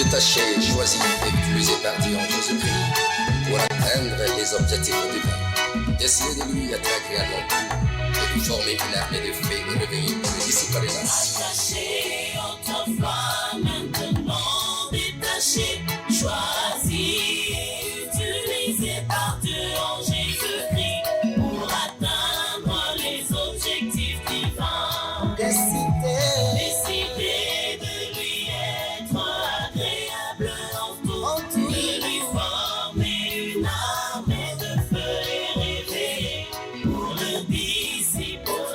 détaché, choisi et plus épargné en Jésus-Christ pour atteindre les objectifs divins. Décider de lui être agréable en tout et de former une armée de faits et réveiller le disciple des masses. Attaché autrefois, maintenant détaché, choisi, utilisé par Dieu en Jésus-Christ pour atteindre les objectifs divins. Décider de lui être agréable en tout, de lui former une armée de feu et réveiller pour le disciple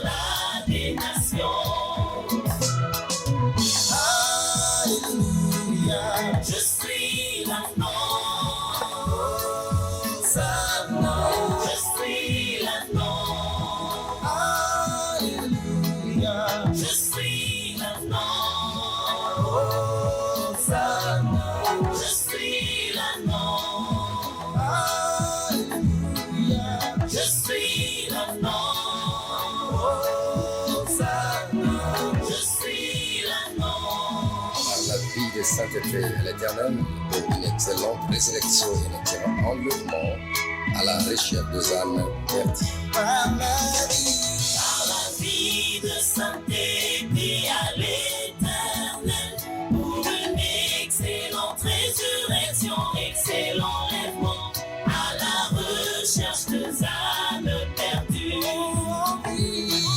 des nations. Alléluia, je suis l'agneau, je suis l'agneau. Alléluia, je suis l'agneau, je suis l'agneau. Alléluia, je suis l'agneau, je suis l'agneau. Par la vie de sainteté à l'éternel, pour une excellente résurrection et un excellent enlèvement à la recherche des âmes perdues. Par la vie de sainteté à l'éternel, pour une excellente résurrection, excellent enlèvement à la recherche des âmes perdues.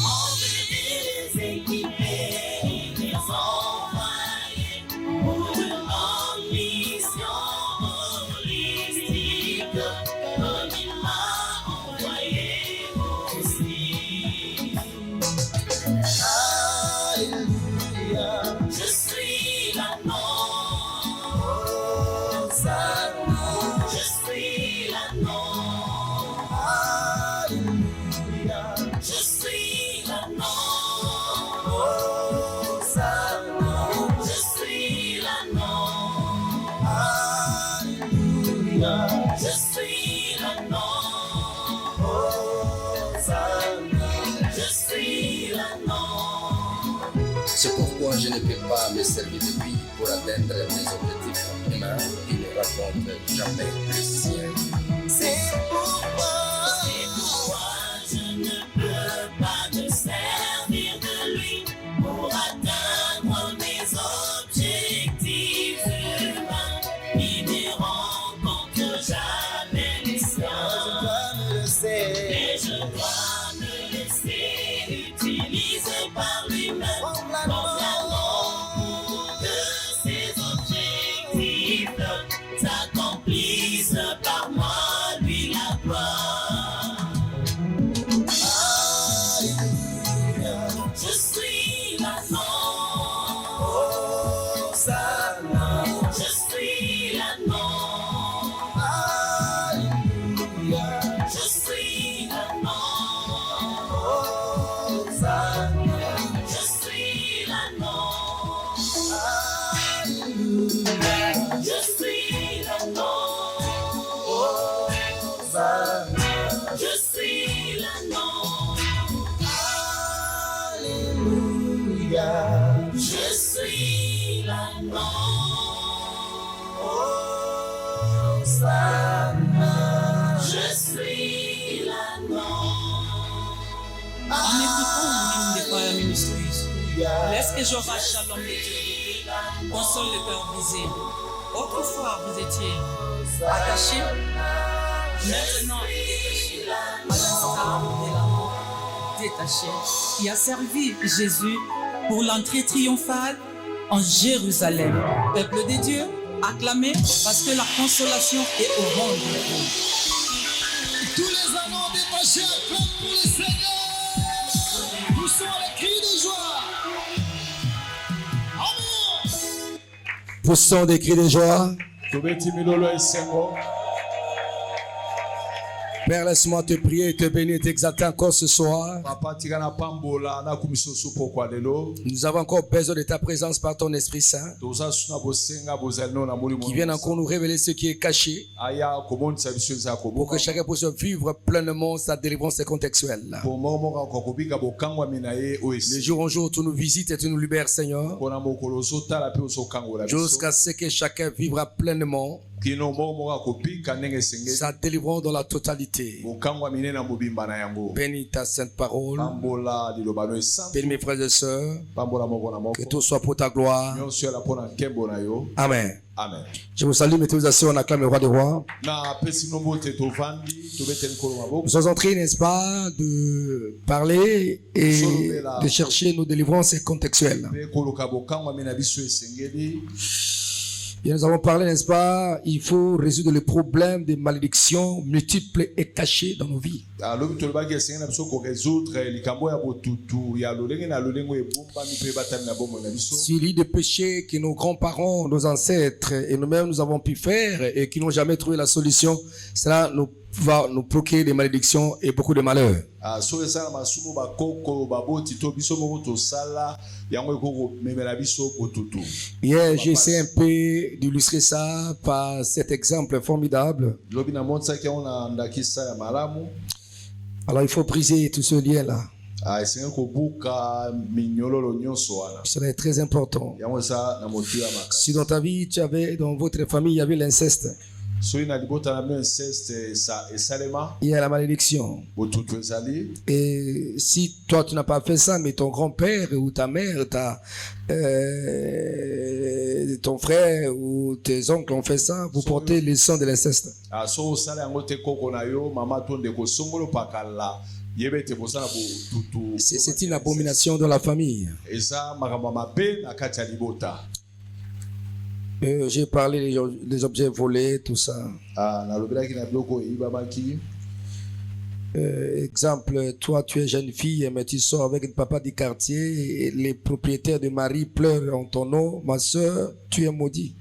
Enlever les équipés et les envoyer pour une grande mission holistique, comme il m'a envoyé aussi. Alléluia, je suis l'agneau, je suis l'agneau. Alléluia, je suis l'agneau, je suis l'agneau. Alléluia, je suis l'agneau, je suis l'agneau. C'est pourquoi je ne peux pas me servir de lui pour atteindre mes objectifs humains qui ne racontent jamais le sien. C'est pourquoi je ne peux pas me servir de lui pour atteindre mes objectifs humains qui ne rencontrent jamais les siens. Et je dois me laisser utiliser par lui-même comme l'agneau pour que ses objectifs s'accomplissent par moi, lui la gloire. Alléluia, je suis l'agneau, je suis l'agneau. Alléluia, je suis l'agneau, je suis l'agneau. Alléluia, je suis l'agneau, je suis l'agneau. Alléluia, je suis l'agneau. Je suis l'agneau. En écoutant l'hymne des Choir Ministries, laisse que Jéhovah Shalom de Dieu console le cœur brisé. Autrefois vous étiez attachés, maintenant détachés, à l'instar de l'amour détaché qui a servi Jésus pour l'entrée triomphale en Jérusalem. Peuple de Dieu, acclamez parce que la consolation est au rendez-vous. Tous les amants détachés acclament pour le Seigneur. Poussons les cris de joie. Amen. Poussons des cris de joie. Tobeti milolo esengo. Père, laisse-moi te prier, te bénir, t'exalter encore ce soir. Nous avons encore besoin de ta présence par ton Esprit Saint, qui vienne encore nous révéler ce qui est caché, pour que chacun puisse vivre pleinement sa délivrance contextuelle. De jour en jour, tu nous visites et tu nous libères, Seigneur, jusqu'à ce que chacun vivra pleinement sa délivrance dans la totalité. Bénis ta sainte parole. Bénis mes frères et sœurs. Que tout soit pour ta gloire. Amen. Amen. Je vous salue, mettez-vous assis, on acclame le roi des rois. Nous sommes en train, n'est-ce pas, de parler et de chercher nos délivrances contextuelles. Et nous avons parlé, n'est-ce pas, il faut résoudre le problème des malédictions multiples et cachées dans nos vies. S'il y a des péchés que nos grands-parents, nos ancêtres et nous-mêmes nous avons pu faire et qui n'ont jamais trouvé la solution, cela va nous procurer des malédictions et beaucoup de malheurs. Hier, j'ai essayé un peu d'illustrer ça par cet exemple formidable. Alors, il faut briser tout ce lien-là. Cela est très important. Si dans ta vie, tu avais, dans votre famille, il y avait l'inceste, il y a la malédiction. Et si toi tu n'as pas fait ça, mais ton grand-père ou ta mère, ton frère ou tes oncles ont fait ça, vous portez le sang de l'inceste. C'est une abomination dans la famille. J'ai parlé des objets volés, tout ça. Exemple, toi tu es jeune fille, mais tu sors avec le papa du quartier et les propriétaires de Marie pleurent en ton nom. Ma soeur, tu es maudit.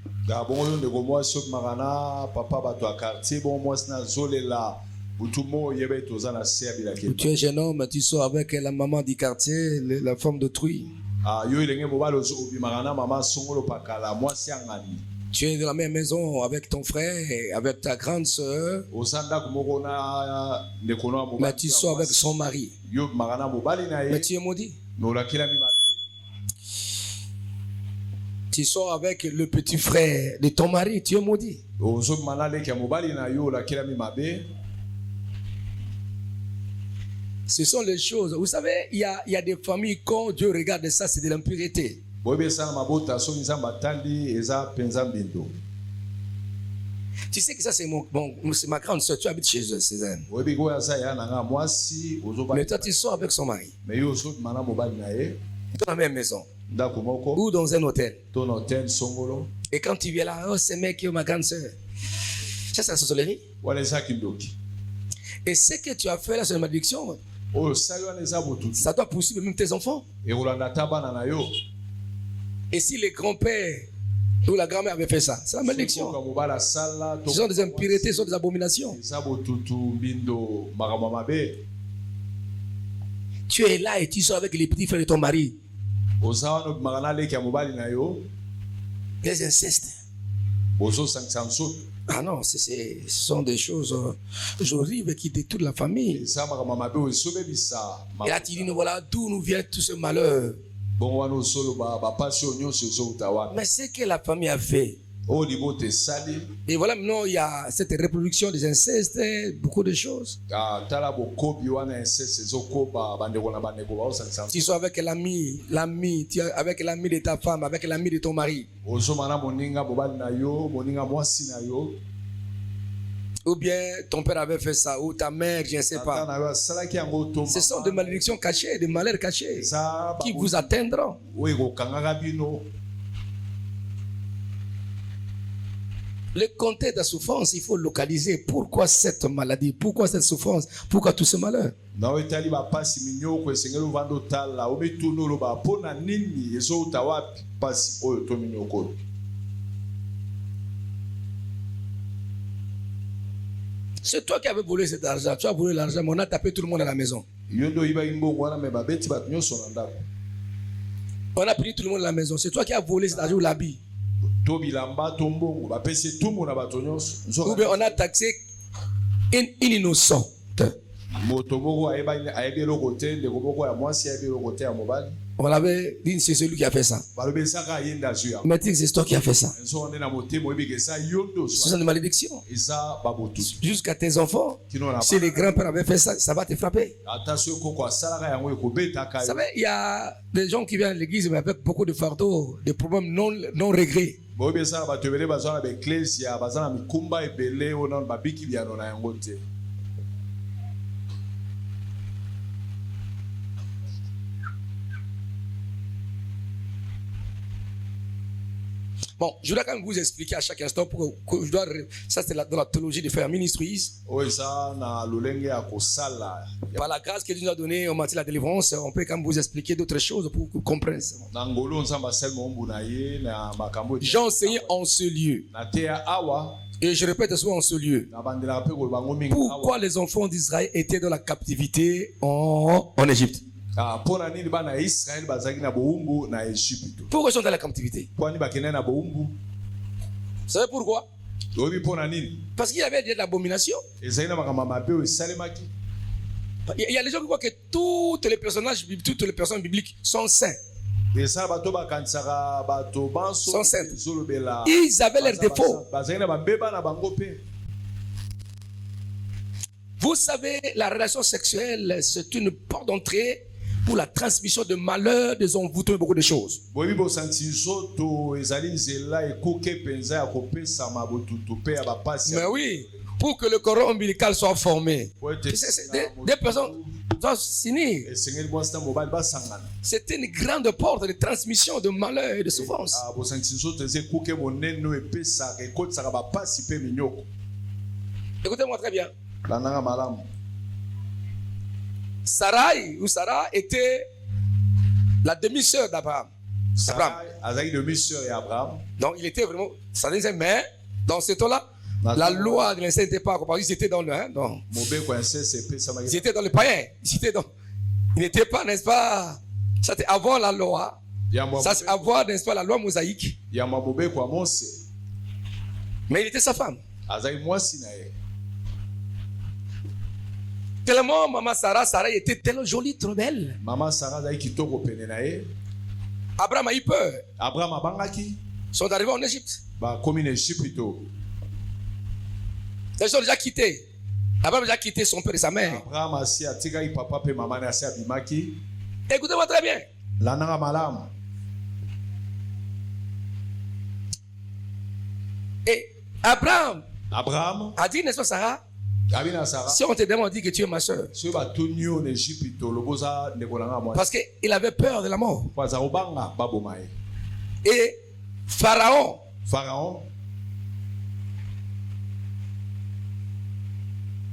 Tu es jeune homme, tu sors avec la maman du quartier, la femme d'autrui. Tu es dans la même maison avec ton frère et avec ta grande soeur, mais tu sors avec son mari. Mais tu es maudit. Tu sors avec le petit frère de ton mari, tu es maudit. Ce sont les choses. Vous savez, il y a des familles, quand Dieu regarde ça, c'est de l'impureté. Tu sais que ça, c'est ma grande soeur. Tu habites chez eux, Cézanne. Mais toi, tu sors avec son mari. Dans la même maison. Ou dans un hôtel. Et quand tu viens là, oh, c'est mec qui est ma grande soeur. Ça, c'est la sorcellerie. Et ce que tu as fait là, c'est une malédiction. Ça doit poursuivre même tes enfants. Et si les grands-pères ou la grand-mère avait fait ça, c'est la malédiction. Ce sont des impuretés, ce sont des abominations. Tu es là et tu sors avec les petits frères de ton mari. Les incestes. Ah non, ce sont des choses horribles qui détruisent la famille. Et là, tu dis, voilà d'où nous vient tout ce malheur. Mais ce que la famille a fait. Et voilà, maintenant, il y a cette reproduction des incestes, beaucoup de choses. Tu sois avec l'ami, avec l'ami de ta femme, avec l'ami de ton mari. Ou bien ton père avait fait ça, ou ta mère, je ne sais pas. Ce sont des malédictions cachées, des malheurs cachés qui vous atteindront. Le contexte de la souffrance, il faut localiser. Pourquoi cette maladie? Pourquoi cette souffrance? Pourquoi tout ce malheur? C'est toi qui avais volé cet argent. Tu as volé l'argent, mais on a tapé tout le monde à la maison. Yondo iba imbongo wana me babeti bat nyonso na ndako. On a pris tout le monde à la maison. C'est toi qui as volé cet argent ou l'habit. To bilamba to mbongo bapesi tout monde na bato nyonso. Ou bien on a taxé une innocente. Moto moko ayebi eloko te ndeko moko ya mwasi ayebi eloko te ya mobali. On avait dit c'est celui qui a fait ça. Balobesaka ayenda zuya. Mais c'est toi qui as fait ça. Nso onde na motemo ebikesa yondo Ce sont des malédictions. eza babotu. Jusqu'à tes enfants. Si les grands-pères avaient fait ça, ça va te frapper. Attention koko asalaka yango ekobetaka. Vous savez, il y a des gens qui viennent à l'église mais avec beaucoup de fardeaux, des problèmes non réglés. Boyebesaka bato ebele baza na baeklezia baza na mikumba ebele ona babiki biano na yango te. Bon, je dois quand même vous expliquer à chaque instant pour que je dois. Ça, c'est dans la théologie de faire ministries. Par la grâce que Dieu nous a donnée en matière de la délivrance, on peut quand même vous expliquer d'autres choses pour que vous compreniez. J'ai enseigné en ce lieu. Et je répète souvent en ce lieu. Pourquoi les enfants d'Israël étaient dans la captivité en Égypte? Pourquoi ils sont dans la captivité? Vous savez pourquoi? Parce qu'il y avait de l'abomination. Il y a des gens qui croient que tous les personnages, toutes les personnes bibliques sont saints. Sont saints. Ils avaient leurs défauts. Vous savez, la relation sexuelle, c'est une porte d'entrée pour la transmission de malheur, des envoûtements et beaucoup de choses. Mais oui, pour que le cordon ombilical soit formé, des personnes doivent s'unir. C'est une grande porte de transmission de malheur et de souffrance. Écoutez-moi très bien. Sarah était la demi-sœur d'Abraham. Donc il était vraiment, ça disait, mais dans ce temps-là, la loi de l'inceste n'était pas accompagnée. Ils étaient dans le, ils étaient dans le païen. Ils n'étaient pas, n'est-ce pas? Ça c'était avant la loi. Ça c'est avant, n'est-ce pas, la loi mosaïque. Mais il était sa femme. Tellement maman Sarah était tellement jolie, trop belle. Maman Sarah Abraham a eu peur. Ils sont arrivés en Égypte. Ils ont déjà quitté. Abraham a déjà quitté son père et sa mère. Écoutez-moi très bien. Et Abraham a dit, n'est-ce pas Sarah? Si on te demande, on dit que tu es ma soeur. Parce qu'il avait peur de la mort. Et Pharaon.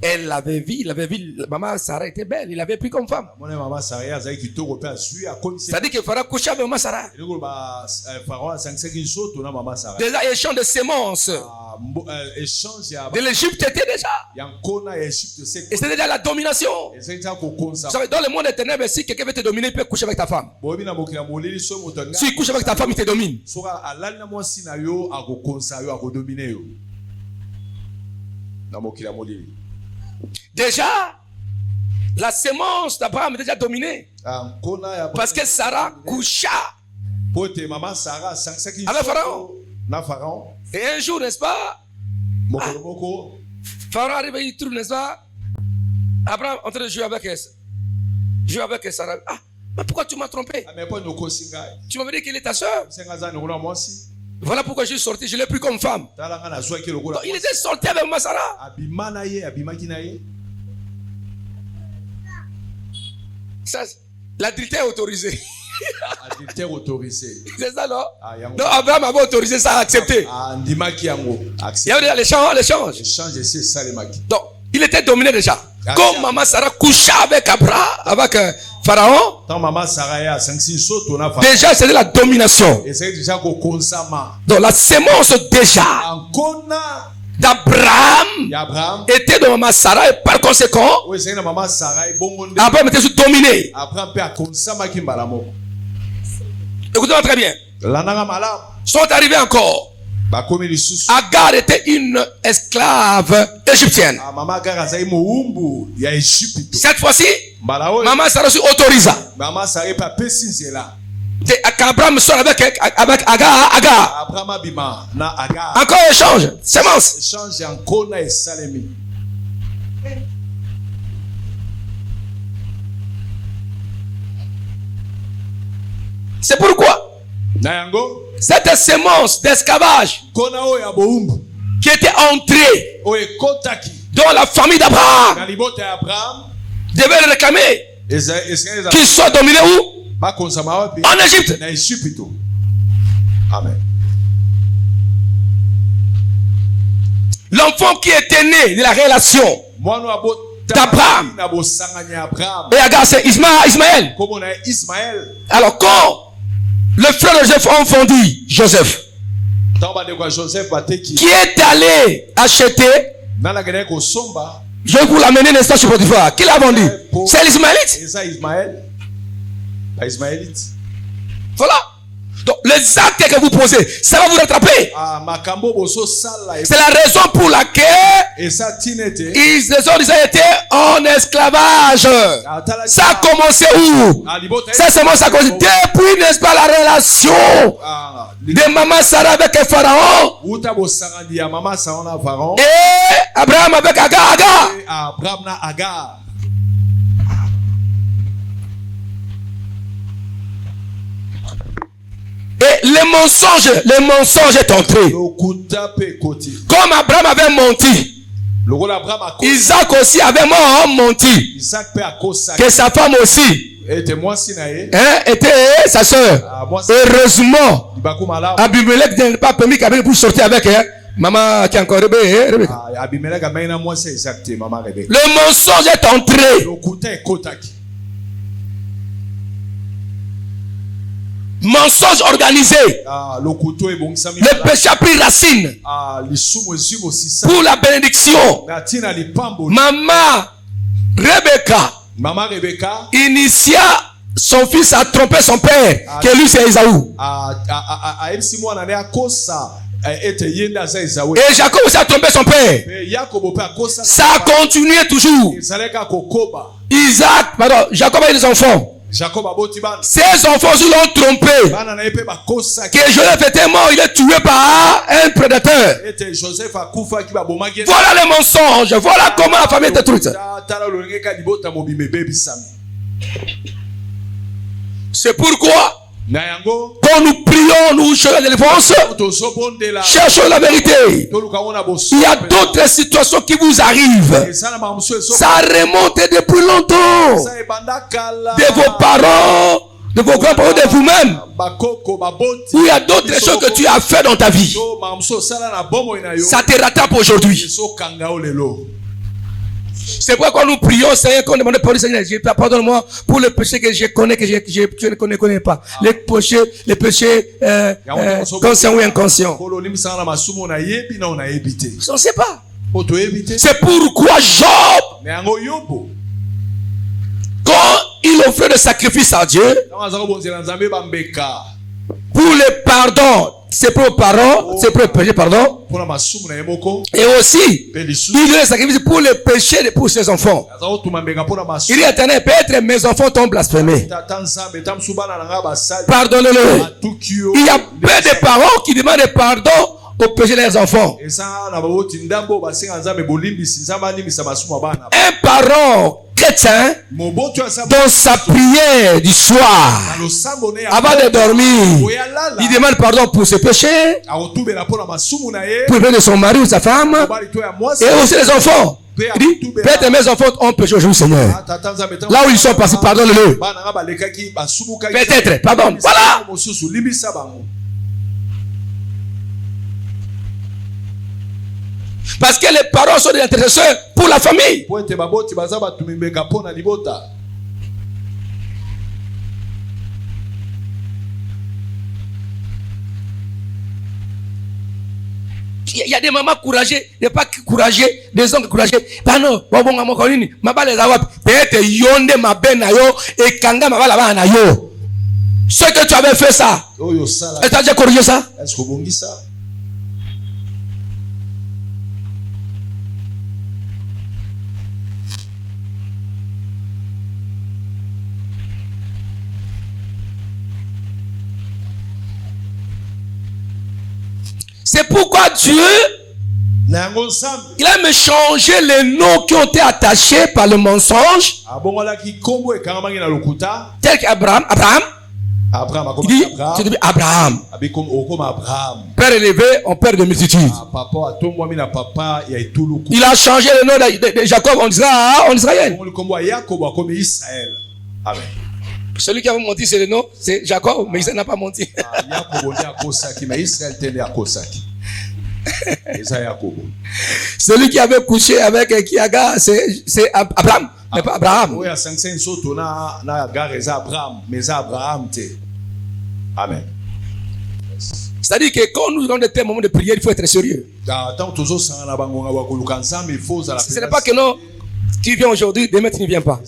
Il avait vu, maman Sarah était belle, il l'avait pris comme femme. C'est-à-dire que Pharaon couchait avec maman Sarah. Déjà, échange de semences de l'Égypte était déjà. Et c'était déjà la domination. Dans le monde des ténèbres, si quelqu'un veut te dominer, il peut coucher avec ta femme. Si il couche avec ta femme, il te domine. Déjà, la sémence d'Abraham est déjà dominée. Parce que Sarah coucha avec Pharaon. Et un jour, n'est-ce pas? Pharaon arrive et il trouve, n'est-ce pas? Abraham en train de jouer avec Sarah. Ah, mais pourquoi tu m'as trompé? Tu m'avais dit qu'elle est ta soeur. Voilà pourquoi je suis sorti, je l'ai pris comme femme. Donc, il était sorti avec ma Sarah. L'adultère autorisé. C'est ça, non? Donc Abraham avait autorisé ça, accepté. Il y avait l'échange. Donc, il était dominé déjà. Comme maman Sarah coucha avec Abraham, avec Pharaon. Déjà, c'était la domination. Donc, la sémence déjà d'Abraham était dans maman Sarah et par conséquent, Abraham était dominé. Écoutez-moi très bien. Sont arrivés encore. Agar était une esclave égyptienne. Cette fois-ci, maman Sarah se autorisa. Abraham sort avec Agar. Encore échange. Sémence. C'est pourquoi cette sémence d'esclavage qui était entrée dans la famille d'Abraham devait le réclamer qu'il soit dominé où? En Égypte. Amen. L'enfant qui était né de la relation d'Abraham et Agar, c'est Ismaël. Alors quand le frère de Joseph a enfandu Joseph, qui est allé acheter, je vais vous l'amener un instant sur Potiphar. Qui l'a vendu? C'est l'Ismaélite. Voilà. Donc les actes que vous posez, ça va vous rattraper. C'est la raison pour laquelle ils ont été en esclavage. Ça a commencé où? Ça a commencé depuis, n'est-ce pas, la relation de maman Sarah avec le Pharaon et Abraham avec Agar. Et les mensonges est entré. Comme Abraham avait menti, Isaac aussi avait menti. Que sa femme aussi était sa soeur. Heureusement, Abimelech n'a pas permis qu'Abraham puisse sortir avec maman qui est encore Rebecca. Le mensonge est entré. Mensonge organisé. Le péché a pris racine. Pour la bénédiction. Maman Rebecca initia son fils à tromper son père, que lui c'est Esaü. Et Jacob aussi a trompé son père. Ça a continué toujours. Jacob a eu des enfants. Ces enfants l'ont trompé. Que Joseph était mort, il est tué par un prédateur. Voilà les mensonges. Voilà comment la famille est détruite. C'est pourquoi quand nous prions, nous cherchons la délivrance, cherchons la vérité. Il y a d'autres situations qui vous arrivent. Ça remonte depuis longtemps. De vos parents, de vos grands-parents, de vous-même. Il y a d'autres choses que tu as fait dans ta vie. Ça te rattrape aujourd'hui. C'est pourquoi quand nous prions, Seigneur, qu'on demande pardon, Seigneur, pardonne-moi pour le péché que je connais, que je ne connais pas. Les péchés conscients ou inconscients. On ne sait pas. C'est pourquoi Job, quand il offrait le sacrifice à Dieu, pour le pardon, c'est pour les parents, c'est pour le péché, pardon. Et aussi, il donne le sacrifice pour le péché pour ses enfants. Il dit, Éternel, peut-être mes enfants t'ont blasphémé. Pardonne-le. Il y a peu de parents qui demandent pardon au péché de leurs enfants. Un parent chrétien, dans sa prière du soir, avant de dormir, il demande pardon pour ses péchés, pour le péché de son mari ou sa femme, et aussi les enfants. Il dit, peut-être mes enfants ont péché aujourd'hui, Seigneur. Là où ils sont passés, pardonne-le. Peut-être, pardonne. Voilà. Parce que les parents sont des intercesseurs pour la famille. Il y a des mamans courageuses, des pas courageux, des hommes courageux. Bah non, bon, ma balle est à wap. Peut-être yonde ma ben na yo et kanga ma balle na yo. Ce que tu avais fait ça. Est-ce que tu as déjà corrigé ça? Est-ce que vous avez ça? C'est pourquoi Dieu, il a même changé les noms qui ont été attachés par le mensonge. Tel qu'Abraham, il dit, tu dis Abraham. Père élevé, on père de multitudes. Il a changé le nom de Jacob en Israël. Amen. Celui qui a menti, c'est le nom, c'est Jacob, mais il n'a pas menti. Celui qui avait couché avec Kiaga, c'est Abraham, mais pas Abraham. Amen. C'est-à-dire que quand nous avons des moments de prière, il faut être sérieux. Ce n'est pas que non. Tu viens aujourd'hui, demain tu ne viens pas.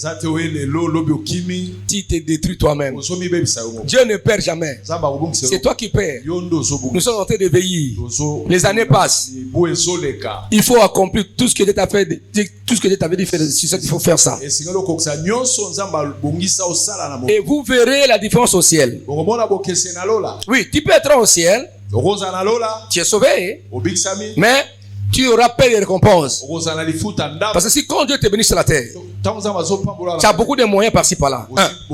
Tu te détruis toi-même. Dieu ne perd jamais. C'est toi qui perds. Nous sommes en train de veiller. Les années passent. Il faut accomplir tout ce que Dieu t'a fait. Tout ce que Dieu t'avait dit, c'est ça qu'il faut faire ça. Et vous verrez la différence au ciel. Oui, tu peux être au ciel. Tu es sauvé. Mais tu auras paix et récompense. Parce que si quand Dieu te bénit sur la terre, tu as beaucoup de moyens par-ci par-là.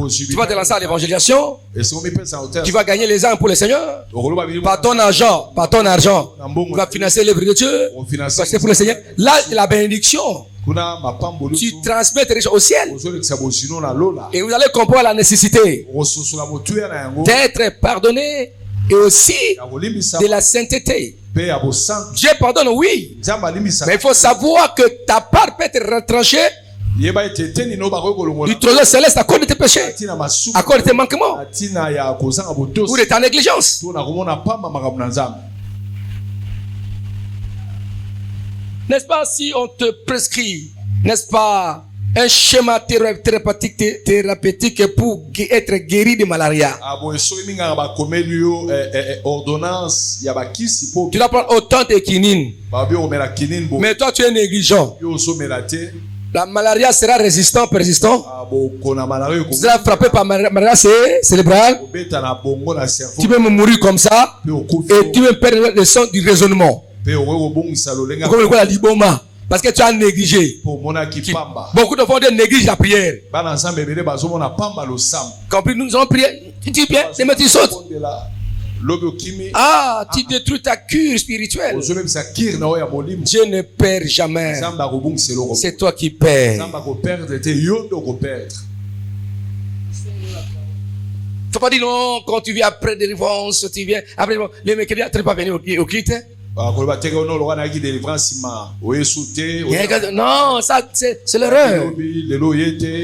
Tu vas te lancer à l'évangélisation. Tu vas gagner les âmes pour le Seigneur. Par ton argent. Tu vas financer l'œuvre de Dieu. Parce que pour le Seigneur. Là, la bénédiction. Tu transmets tes richesses au ciel. Et vous allez comprendre la nécessité d'être pardonné. Et aussi de la sainteté. Dieu pardonne, oui. Mais il faut savoir que ta part peut être retranchée du trésor céleste à cause de tes péchés, à cause de tes manquements ou de ta négligence. N'est-ce pas, si on te prescrit, n'est-ce pas, un schéma thérapeutique pour être guéri de malaria. Tu dois prendre autant de quinine. Mais toi, tu es négligent. La malaria sera persistant. Tu seras frappé par malaria cérébrale. Tu peux mourir comme ça. Et tu peux perdre le sens du raisonnement. Comme la liboma. Parce que tu as négligé. Beaucoup de fois négligent la prière. Quand nous avons prié, tu dis bien, mais tu sautes. Ah, tu détruis ta cure spirituelle. Dieu ne perd jamais. C'est toi qui perds. Faut pas dire non, quand tu viens après délivrance, tu viens après les mercredis, tu n'es pas venu au culte. Non, ça c'est l'erreur.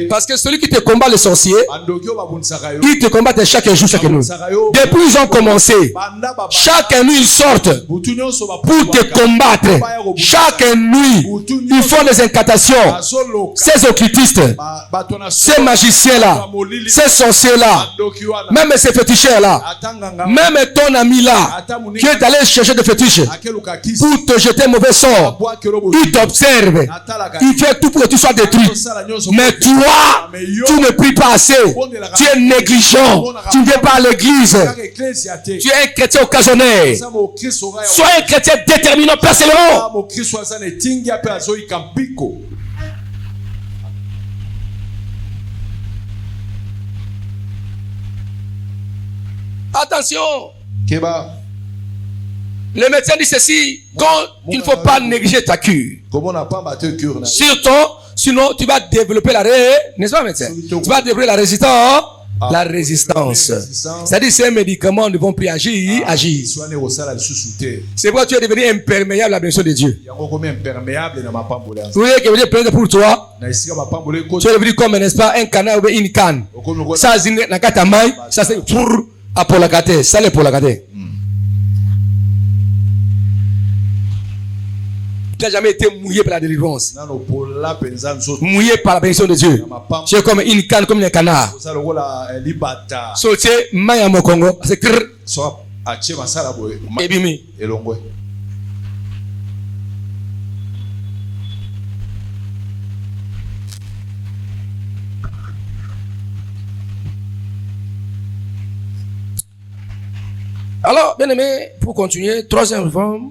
Parce que celui qui te combat, le sorcier, il te combat chaque jour, chaque nuit. Depuis ils ont commencé, chaque nuit ils sortent pour te combattre. Chaque nuit ils font des incantations. Ces occultistes, ces magiciens là, ces sorciers là, même ces féticheurs là, même ton ami là qui est allé chercher des fétiches pour te jeter mauvais sort, il t'observe, il fait tout pour que tu sois détruit. Mais toi, tu ne pries pas assez, tu es négligent, tu ne viens pas à l'église, tu es un chrétien occasionnel. Sois un chrétien déterminant, persévérant. Attention. Le médecin dit ceci, il ne faut pas négliger ta cure. Surtout, sinon tu vas développer n'est-ce pas médecin? Tu vas développer la résistance. La résistance. C'est-à-dire c'est un médicament, nous ne vont plus agir. C'est pourquoi tu es devenu imperméable à la bénédiction de Dieu. Vous voyez que Dieu est pour toi. Tu es devenu comme, n'est-ce pas, un canard ou une canne. Ça, c'est pour apolacate. Ça, c'est pour la Tu n'as jamais été mouillé par la délivrance. Mouillé par la bénédiction de Dieu. Tu es comme une canne, comme un canard. Sauté, Maya Mokongo. C'est crrr. Et bimi. Alors, bien aimé, pour continuer, troisième forme,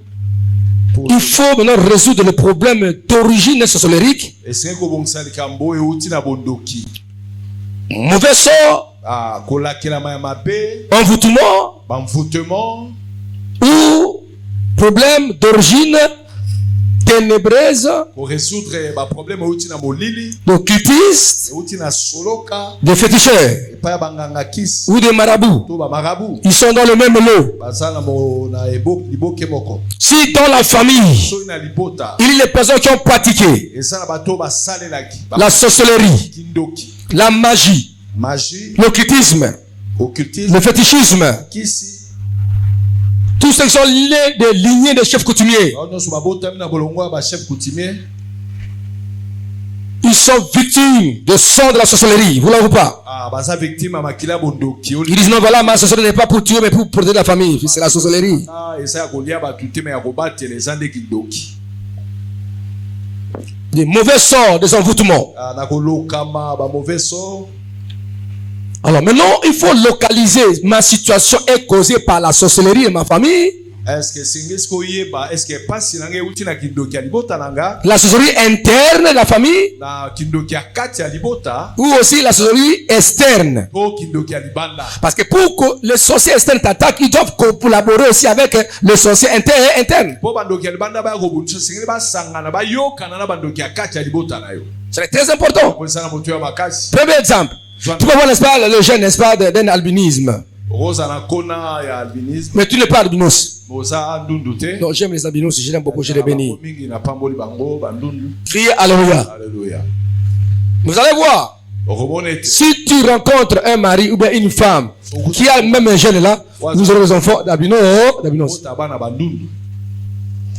il faut maintenant résoudre le problème d'origine sorcelérique. Mauvais sort, envoûtement, ou problème d'origine ténébreuse, d'occultistes, de féticheurs ou de marabouts. Ils sont dans le même lot. Si dans la famille, il y a des personnes qui ont pratiqué la sorcellerie, la magie, l'occultisme, le fétichisme, tous ceux qui sont liés des lignées de chefs coutumiers, ils sont victimes de sang de la sorcellerie. Vous l'avez pas? Ils disent non, voilà, ma sorcellerie n'est pas pour tuer, mais pour protéger la famille. C'est la sorcellerie. Des mauvais sorts, des envoûtements. Alors maintenant, il faut localiser. Ma situation est causée par la sorcellerie de ma famille. La sorcellerie interne de la famille. Ou aussi la sorcellerie externe. Parce que pour que les sorciers externes t'attaquent, ils doivent collaborer aussi avec les sorciers internes. C'est très important. Premier exemple. Tu peux voir, n'est-ce pas, le gène, n'est-ce pas, d'un albinisme. Mais tu n'es pas albinos. Non, j'aime les albinos, je l'aime beaucoup, je les bénis. Criez Alléluia. Vous allez voir. Si tu rencontres un mari ou bien une femme qui a le même gène là, vous aurez des enfants d'albinos.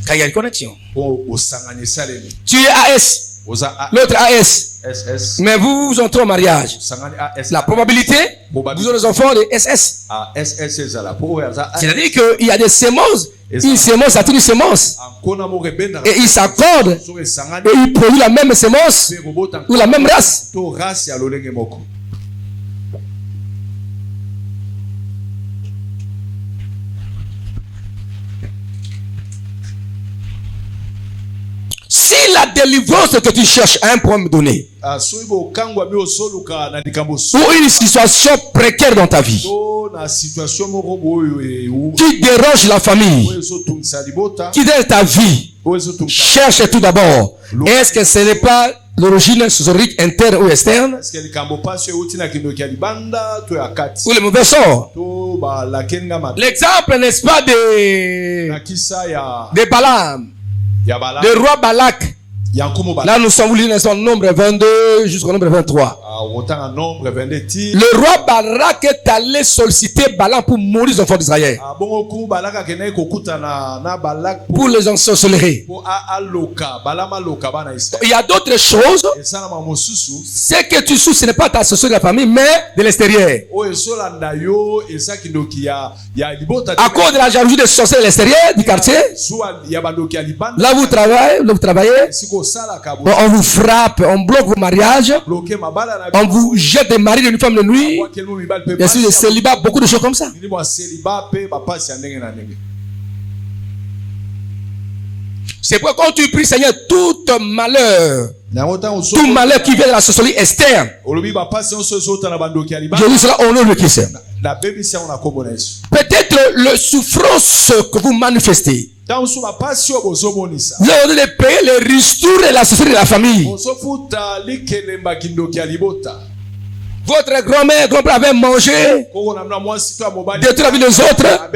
Car il y a une connexion. Tu es AS. L'autre AS. Mais vous entrez au mariage. La probabilité, vous aurez des enfants de SS. C'est-à-dire qu'il y a des semences. Une semence attire une semence. Et ils s'accordent. Et ils produisent la même semence ou la même race. Si la délivrance que tu cherches a un problème donné, ou une situation précaire dans ta vie, qui dérange la famille, qui dérange ta vie, cherche tout d'abord. Est-ce que ce n'est pas l'origine sorcellerie interne ou externe, ou le mauvais sort? L'exemple, n'est-ce pas, de Balaam, le roi Balak. Là, nous sommes lisant nombre 22 jusqu'au nombre 23. Le roi Balak est allé solliciter Balaam pour mourir les enfants d'Israël. Pour les ensorcelerer. Il y a d'autres choses. Ce que tu souffres, ce n'est pas ta sorcellerie de la famille, mais de l'extérieur. À cause de la jalousie des sorciers de l'extérieur du quartier, là vous travaillez, on vous frappe, on bloque vos mariages, on vous jette des maris d'une femme de nuit, bien sûr, le célibat, beaucoup de choses comme ça. C'est pourquoi quand tu pries, Seigneur, tout malheur qui vient de la sorcellerie externe, je dis cela au nom de Christ. Peut-être le souffrance que vous manifestez, lors de payer les ristours et la sorcellerie de la famille. Votre grand-mère, grand-père avait mangé, détruit la vie des autres.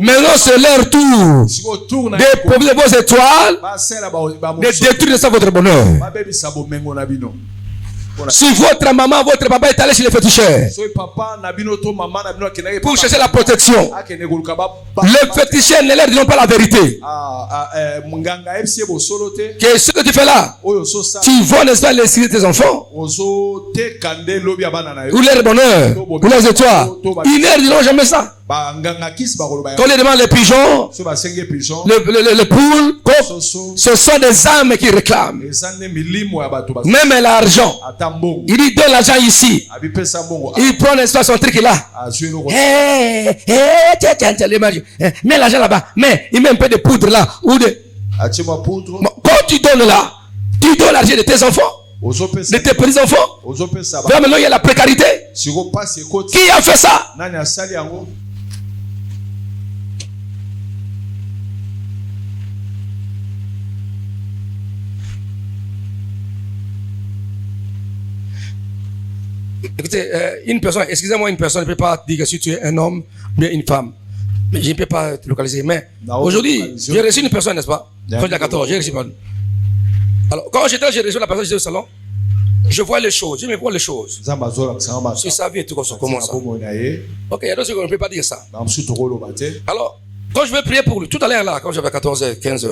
Maintenant, c'est leur tour de profiter de vos étoiles, de détruire ça votre bonheur. Si votre maman, votre papa est allé chez les féticheurs pour chercher la protection, les féticheurs ne leur diront pas la vérité. Que ce que tu fais là, tu vois, n'est-ce pas, les signes de tes enfants, ou leur bonheur, ou leurs étoiles. Ils ne diront jamais ça. Quand on les demande les pigeons, les poules, ce sont des âmes qui réclament. Même l'argent. Il dit donne l'argent ici. Il prend n'est-ce pas son truc là. Mets l'argent là-bas. Mais il met un peu de poudre là. Ou de... Quand tu donnes là, tu donnes l'argent de tes enfants, de tes petits-enfants. Maintenant il y a la précarité. Qui a fait ça? Écoutez, une personne, excusez-moi, une personne ne peut pas dire que si tu es un homme, bien une femme. Mais je ne peux pas te localiser. Mais aujourd'hui, j'ai reçu une personne, n'est-ce pas? Quand j'étais à 14, j'ai reçu une. Alors, quand j'étais, j'ai reçu la personne, j'étais au salon. Je vois les choses, je me vois les choses. Sur sa vie et tout, comment ça. Ok, il y a d'autres choses qu'on ne peut pas dire ça. Alors, quand je vais prier pour lui, tout à l'heure là, quand j'avais 14 h 15 h,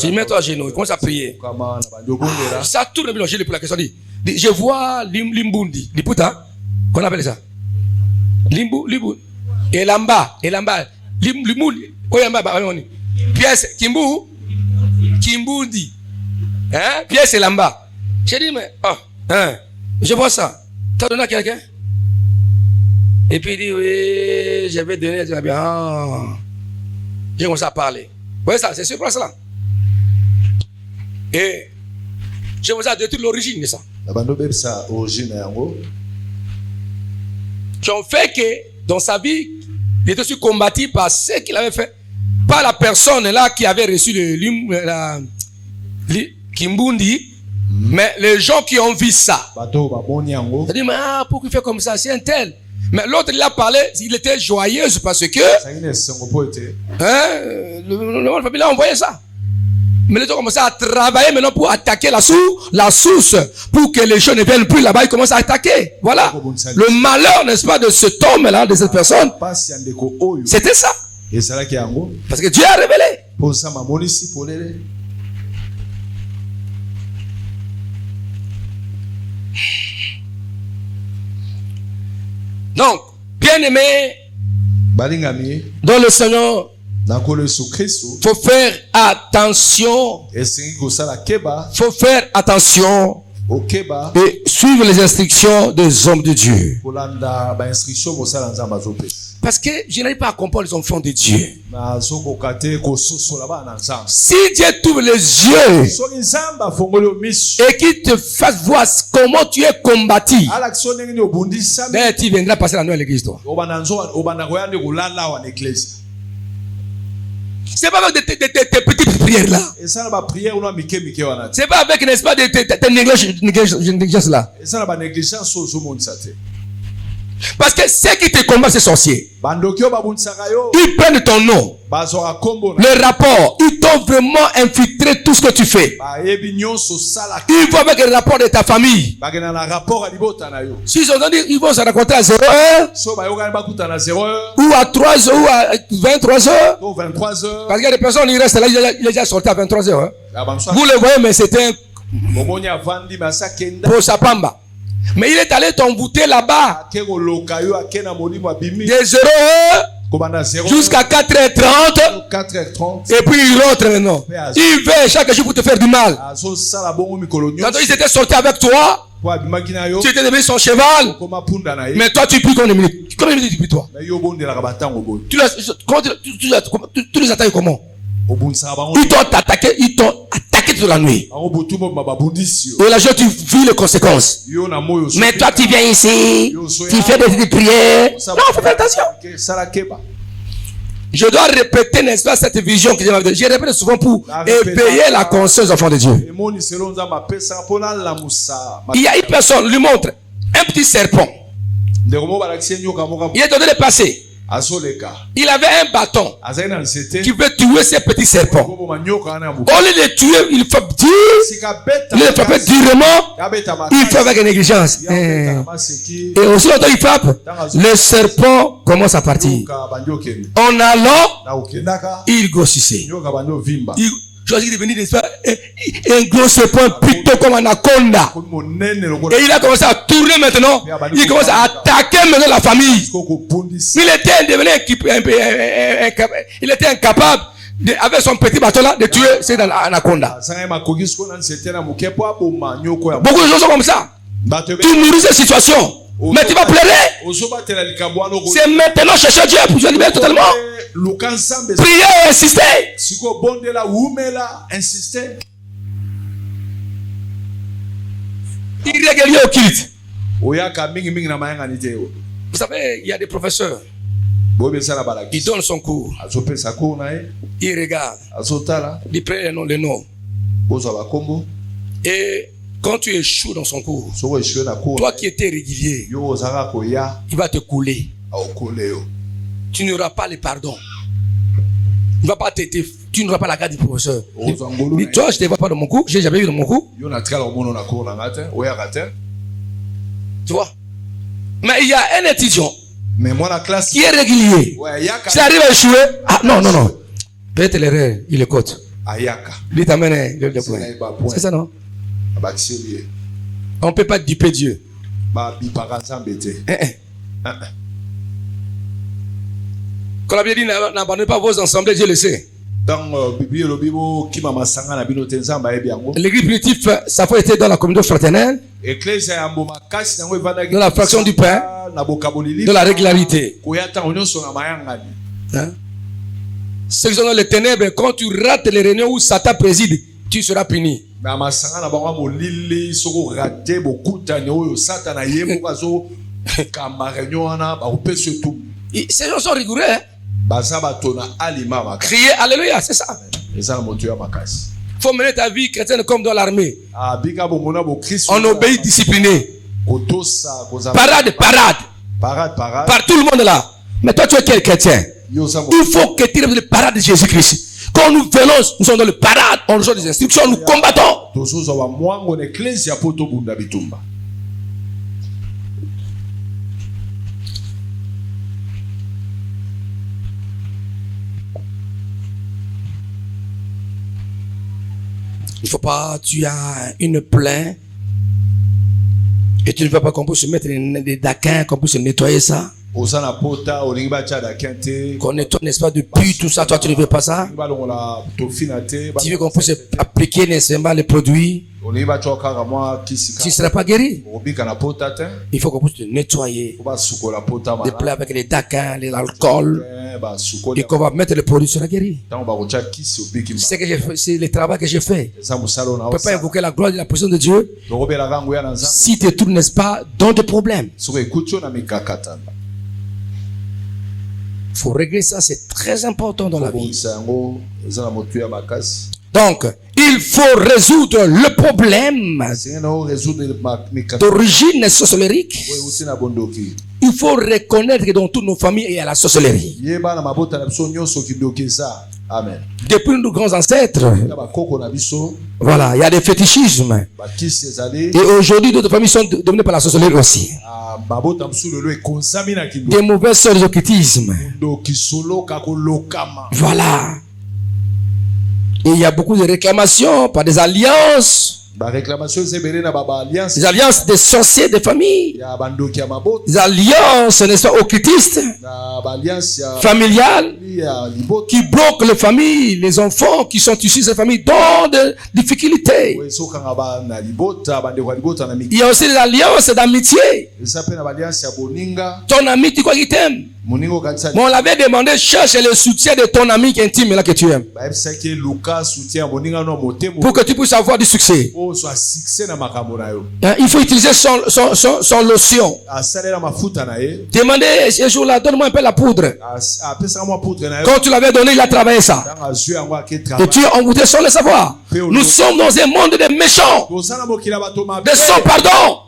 je me mets à genoux, il commence à prier. Ça tourne bien, j'ai pour la question. Je vois Limbundi, Liputa, qu'on appelle ça. Limbundi. Elamba. Limbundi. Pièce, Kimbundi. Hein? Pièce Elamba. J'ai dit, mais, je vois ça. T'as donné à quelqu'un? Et puis il dit, oui, je vais donner. J'ai commencé à parler. Vous voyez ça, c'est sur place là. Et je vous ai détruit l'origine de ça. Qui ont fait que dans sa vie, il était aussi combattu par ce qu'il avait fait. Pas la personne là qui avait reçu le Kimbundi, mais les gens qui ont vu ça. Il dit, mais pourquoi il fait comme ça? C'est un tel. Mais l'autre, il a parlé, il était joyeux parce que le famille a envoyé ça. Mais les gens commencent à travailler maintenant pour attaquer la source, pour que les gens ne viennent plus là-bas, ils commencent à attaquer. Voilà. Le malheur, n'est-ce pas, de cet homme-là, de cette personne, c'était ça. Parce que Dieu a révélé. Donc, bien-aimé, dans le Seigneur, faut faire attention. Faut faire attention et suivre les instructions des hommes de Dieu. Parce que je n'arrive pas à comprendre les enfants de Dieu. Si Dieu t'ouvre les yeux et qu'il te fasse voir comment tu es combattu, ben, tu viendras passer la nuit à l'église, toi. C'est pas avec tes petites prières là. C'est pas avec, n'est-ce pas, tes négligences là. Parce que ceux qui te combattent, ces sorciers, ils prennent ton nom, le rapport, ils t'ont vraiment infiltré tout ce que tu fais. Ils vont avec le rapport de ta famille. S'ils ont dit, ils vont se rencontrer à 0h, ou à 3h, ou à 23h. Parce qu'il y a des personnes, ils restent là, il est déjà sorti à 23h. Vous le voyez, mais c'était un pour sa pamba. Mais il est allé t'envoûter là-bas de 0h jusqu'à 4h30. Et puis il rentre maintenant. Il vient chaque jour pour te faire du mal. Quand ils étaient sortis avec toi, tu étais devenu son cheval. Mais toi tu pries combien de minutes? Combien de minutes tu pries toi? Tu les attaques comment? Ils t'ont attaqué toute la nuit. Et là, tu vis les conséquences. Mais toi, tu viens ici, tu fais des prières. Non, il faut faire attention. Je dois répéter, n'est-ce pas, cette vision que j'ai donnée. Je répète souvent pour éveiller la conscience des enfants de Dieu. Il y a une personne, lui montre un petit serpent. Il est en train de passer. Il avait un bâton qui veut tuer ces petits serpents. Au lieu de les tuer, il faut dire, il les frappe durement, il frappe avec négligence. Et aussi longtemps il frappe, le serpent commence à partir. En allant, il grossissait. Il choisit de venir, n'est-ce pas, un gros serpent plutôt comme un anaconda. Et il a commencé à tourner maintenant. Il commence à attaquer maintenant la famille. Il était incapable avec son petit bateau là de tuer cet anaconda. Beaucoup de gens sont comme ça. Tu nourris cette situation, mais tu vas pleurer. C'est maintenant chercher Dieu pour se libérer totalement. Prier et insister. Irrégulier au culte. Vous savez, il y a des professeurs. Il donne son cours. Il regarde. Il prend les noms. Et quand tu échoues dans son cours, toi qui étais régulier, il va te couler. Tu n'auras pas le pardon. Tu n'auras pas la garde du professeur. Dis, toi, je ne te vois pas dans mon cours. Je n'ai jamais vu dans mon cours. Tu vois? Mais il y a un étudiant qui est régulier. S'il arrive à échouer, ah non. Peut-être l'erreur, il écoute. Il t'amène le point. C'est ça, non? On ne peut pas duper Dieu. Quand la Bible dit n'abandonnez pas vos assemblées, Dieu le sait. L'église primitive, ça a été dans la communauté fraternelle, dans la fraction du pain, dans la régularité. Hein? Ceux qui sont dans les ténèbres, quand tu rates les réunions où Satan préside, tu seras puni. Ces gens sont rigoureux. Hein? Crier Alléluia, c'est ça. Il faut mener ta vie chrétienne comme dans l'armée. On obéit discipliné. Parade. Par tout le monde là. Mais toi, tu es quel chrétien? Il faut que tu aies le parade de Jésus-Christ. Quand nous venons, nous sommes dans le parade, on reçoit des instructions, nous combattons. Il ne faut pas, tu as une plainte et tu ne veux pas qu'on puisse se mettre des daquins, qu'on puisse nettoyer ça. Qu'on nettoie, n'est-ce pas, depuis tout ça, toi tu ne veux pas ça. Tu veux qu'on puisse appliquer, n'est-ce pas, les produits. Tu ne seras pas guéri. Il faut qu'on puisse te nettoyer. Des plaies avec les daquins, l'alcool. Et qu'on va mettre les produits sur la guérie. C'est le travail que j'ai fait. On ne peut pas invoquer la gloire et la puissance de Dieu si tu te trouves, n'est-ce pas, dans des problèmes. Il faut régler ça, c'est très important dans la vie. Donc, il faut résoudre le problème d'origine sorcellerique. Il faut reconnaître que dans toutes nos familles, il y a la sorcellerie. Amen. Depuis nos grands ancêtres, voilà, il y a des fétichismes. Et aujourd'hui, d'autres familles sont dominées par la sorcellerie aussi. Des mauvais sorts d'occultisme. Voilà. Et il y a beaucoup de réclamations par des alliances. Des alliances des sorciers de famille. Des alliances, n'est-ce pas, occultistes, familiales, qui bloquent les familles, les enfants qui sont issus de ces familles dans des difficultés. Il y a aussi des alliances d'amitié. Ton ami, tu crois qu'il t'aime? Mais on l'avait demandé, cherche le soutien de ton ami qui est intime là que tu aimes. Pour que tu puisses avoir du succès. Il faut utiliser son lotion. Demandez ce jour-là, donne-moi un peu la poudre. Quand tu l'avais donné, il a travaillé ça. Et tu es embouté sans le savoir. Nous sommes dans un monde de méchants, de sans pardon.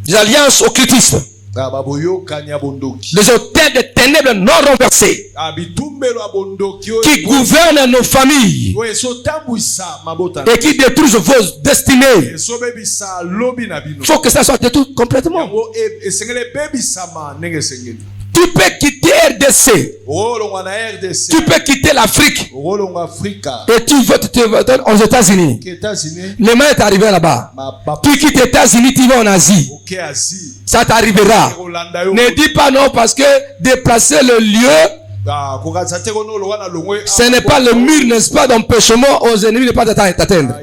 des alliances occultistes, les hôtels de ténèbres non renversés qui gouvernent nos familles et qui détruisent vos destinées. Il faut que ça soit détruit complètement. Tu peux quitter RDC. Tu peux quitter l'Afrique. Et tu vas aux États-Unis. Le mal est arrivé là-bas. Tu quittes les États-Unis, tu vas en Asie. Ça t'arrivera. Ne dis pas non parce que déplacer le lieu, ce n'est pas le mur, n'est-ce pas, d'empêchement aux ennemis de ne pas t'atteindre.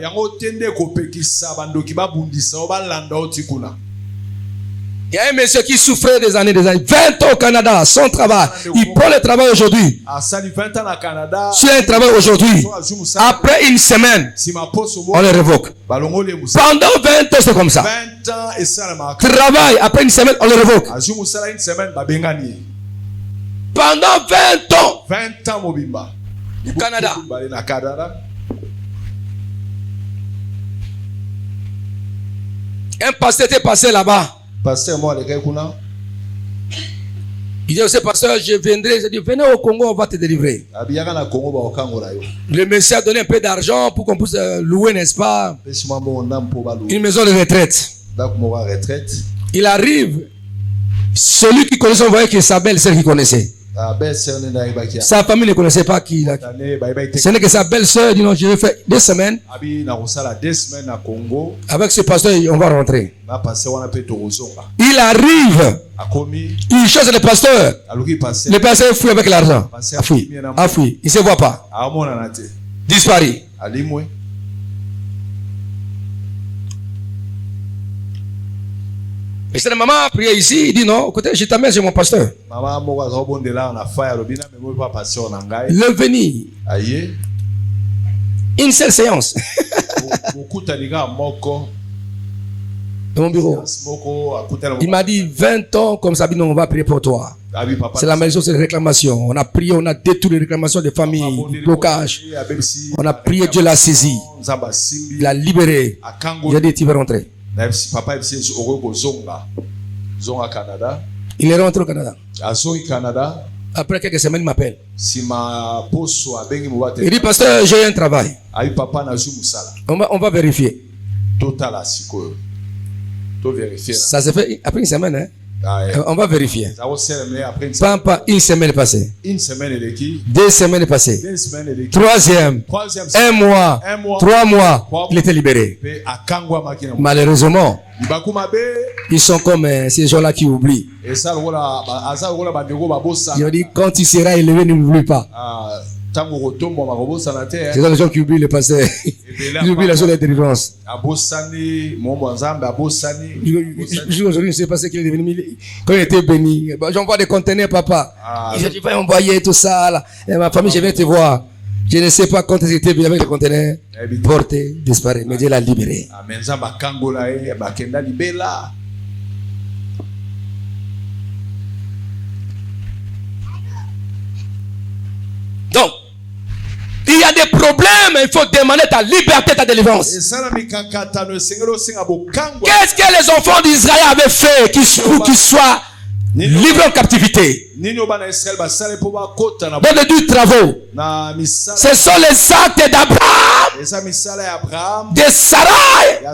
Il y a un monsieur qui souffrait des années, 20 ans au Canada, sans travail. Il prend le travail aujourd'hui. Sur un travail aujourd'hui. Après une semaine, on le révoque. Pendant 20 ans, c'est comme ça. Travail, après une semaine, on le révoque. Pendant 20 ans. 20 ans, Mobimba. Au Canada. Un pasteur était passé là-bas. Pasteur, moi, les gars, il dit aussi, pasteur, je viendrai. Je dis, venez au Congo, on va te délivrer. Le monsieur a donné un peu d'argent pour qu'on puisse louer, n'est-ce pas, une maison de retraite. Il arrive. Celui qui connaissait, on voyait que sa belle-sœur qui connaissait. Sa famille ne connaissait pas qui il a. Ce n'est que sa belle-sœur dit non, je vais faire 2 semaines. Avec ce pasteur, on va rentrer. Il arrive. Il cherche le pasteur. Le pasteur fuit avec l'argent. A fui. Il ne se voit pas. Disparu. Et c'est la maman a prié ici, il dit non, écoutez, je t'amène chez mon pasteur. Le venir. Une seule séance. Dans mon bureau. Il m'a dit 20 ans comme ça, on va prier pour toi. C'est la maison, c'est les réclamations. On a prié, on a détruit les réclamations des familles, du blocage. On a prié, Dieu l'a saisi. Il l'a libéré. Il a dit tu vas rentrer. Il est rentré au Canada. Après quelques semaines, il m'appelle. Il dit, pasteur, j'ai un travail. On va vérifier. Ça s'est fait après une semaine. Hein? On va vérifier. Pas une semaine passée. 2 semaines passées. 3e. 1 mois. 3 mois. Il était libéré. Malheureusement, ils sont comme ces gens-là qui oublient. Ils ont dit quand tu seras élevé, n'oublie pas. C'est les gens qui oublient le passé. Ils oublient la chose de délivrance. Aujourd'hui, je ne sais pas ce qu'il est devenu. Quand il était béni, j'envoie des conteneurs, papa. Il a dit, va envoyer tout ça. Là. Et ma famille, je viens te voir. Je ne sais pas quand il était venu avec les conteneurs. Porté, disparu. Mais Dieu l'a libéré. Donc, il y a des problèmes, il faut demander ta liberté, ta délivrance. Qu'est-ce que les enfants d'Israël avaient fait pour qu'ils soient livrés en captivité? Dans les 2 travaux. Ce sont les actes d'Abraham, de Sarai.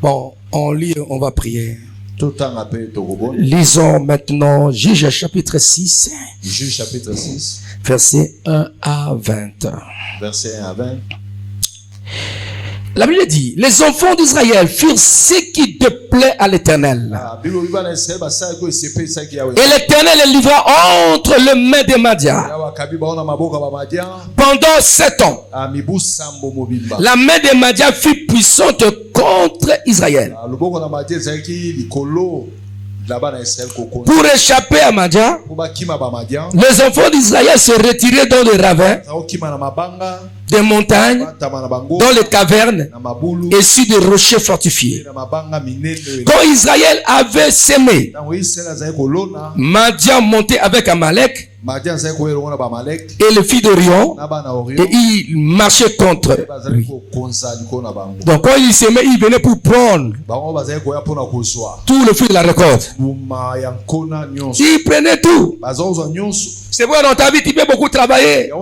Bon, on lit, on va prier. Lisons maintenant Juge chapitre 6. Juge chapitre 6. Verset 1 à 20. Verset 1 à 20. La Bible dit, les enfants d'Israël firent ce qui déplaît à l'Éternel. Et l'Éternel les livra entre les mains des Madians. Pendant 7 ans, la main des Madians fut puissante contre Israël. Pour échapper à Madian, les enfants d'Israël se retiraient dans les ravins des montagnes, dans les cavernes et sur des rochers fortifiés. Quand Israël avait semé, Madian montait avec Amalek et le fils d'Orion, et il marchait contre lui. Donc quand il semait, il venait pour prendre tout le fruit de la récolte. Il prenait tout. C'est vrai, dans ta vie, tu peux beaucoup travailler,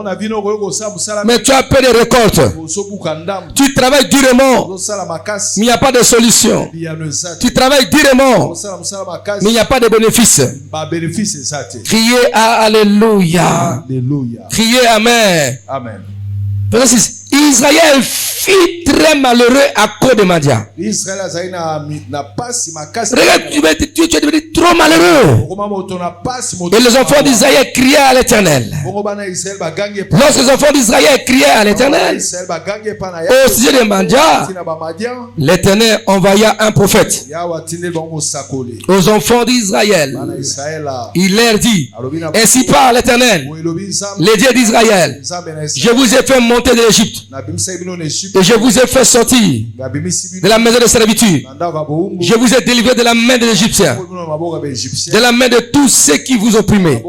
mais tu as peu de récoltes. Tu travailles durement, mais il n'y a pas de solution. Tu travailles durement, mais il n'y a pas de bénéfice. Criez Alléluia. Criez Amen. Amen. Verset 6. Israël fut très malheureux à cause de Madian. Regarde, tu es devenu trop malheureux. Et les enfants d'Israël criaient à l'Éternel. Lorsque les enfants d'Israël criaient à l'Éternel au sujet de Madian, l'Éternel envoya un prophète aux enfants d'Israël. Il leur dit: ainsi parle l'Éternel, le Dieu d'Israël, je vous ai fait monter de l'Égypte et je vous ai fait sortir de la maison de servitude. Je vous ai délivré de la main des Égyptiens, de la main de tous ceux qui vous opprimaient.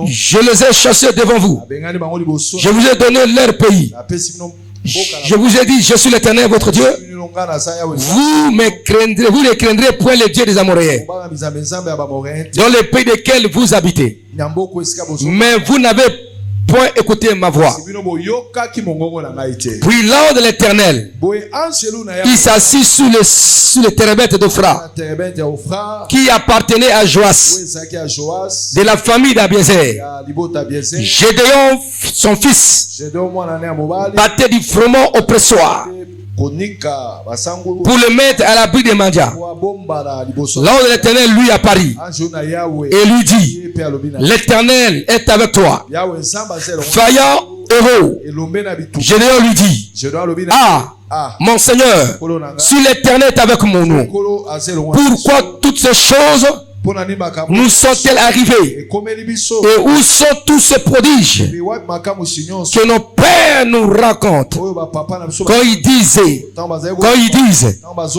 Je les ai chassés devant vous. Je vous ai donné leur pays. Je vous ai dit: je suis l'Éternel votre Dieu. Vous ne craindrez point le Dieu des Amoréens, dans le pays desquels vous habitez. Mais vous n'avez point écouté ma voix. Puis l'ange de l'Éternel, il s'assit sous le térébinthe d'Ophra, qui appartenait à Joas, de la famille d'Abiézer. Gédéon, son fils, battait du froment au pressoir pour le mettre à l'abri des Madian. L'ange de l'Éternel lui apparut et lui dit: l'Éternel est avec toi, vaillant héros. Gédéon lui dit: ah, mon Seigneur, si l'Éternel est avec mon nom, pourquoi toutes ces choses nous sont-elles arrivées? Et où sont tous ces prodiges que nos pères nous racontent quand ils disent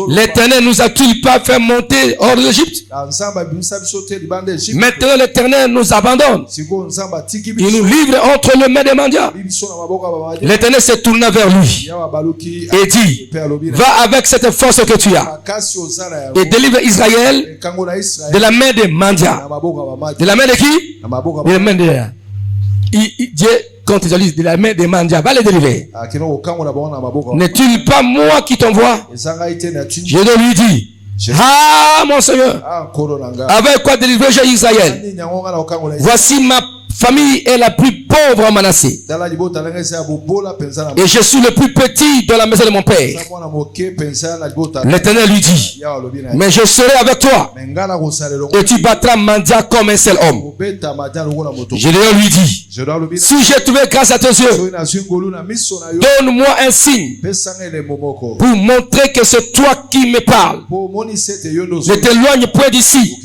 l'Éternel nous a-t-il pas fait monter hors de l'Égypte? Maintenant l'Éternel nous abandonne, il nous livre entre les mains des Madian. L'Éternel se tourna vers lui et dit: va avec cette force que tu as et délivre Israël de la main des Madian. De la main de qui? De la main de Dieu. Quand ils disent de la main des Madian, va les délivrer. N'est-il pas moi qui t'envoie? Je lui dis: ah, mon Seigneur, avec quoi délivrer j'ai Israël? Voici ma famille est la plus pauvre en Manassé, et je suis le plus petit dans la maison de mon père. L'Éternel lui dit: mais je serai avec toi et tu battras Madian comme un seul homme. Gédéon lui dit: si j'ai trouvé grâce à tes yeux, donne-moi un signe pour montrer que c'est toi qui me parles. Ne t'éloigne point d'ici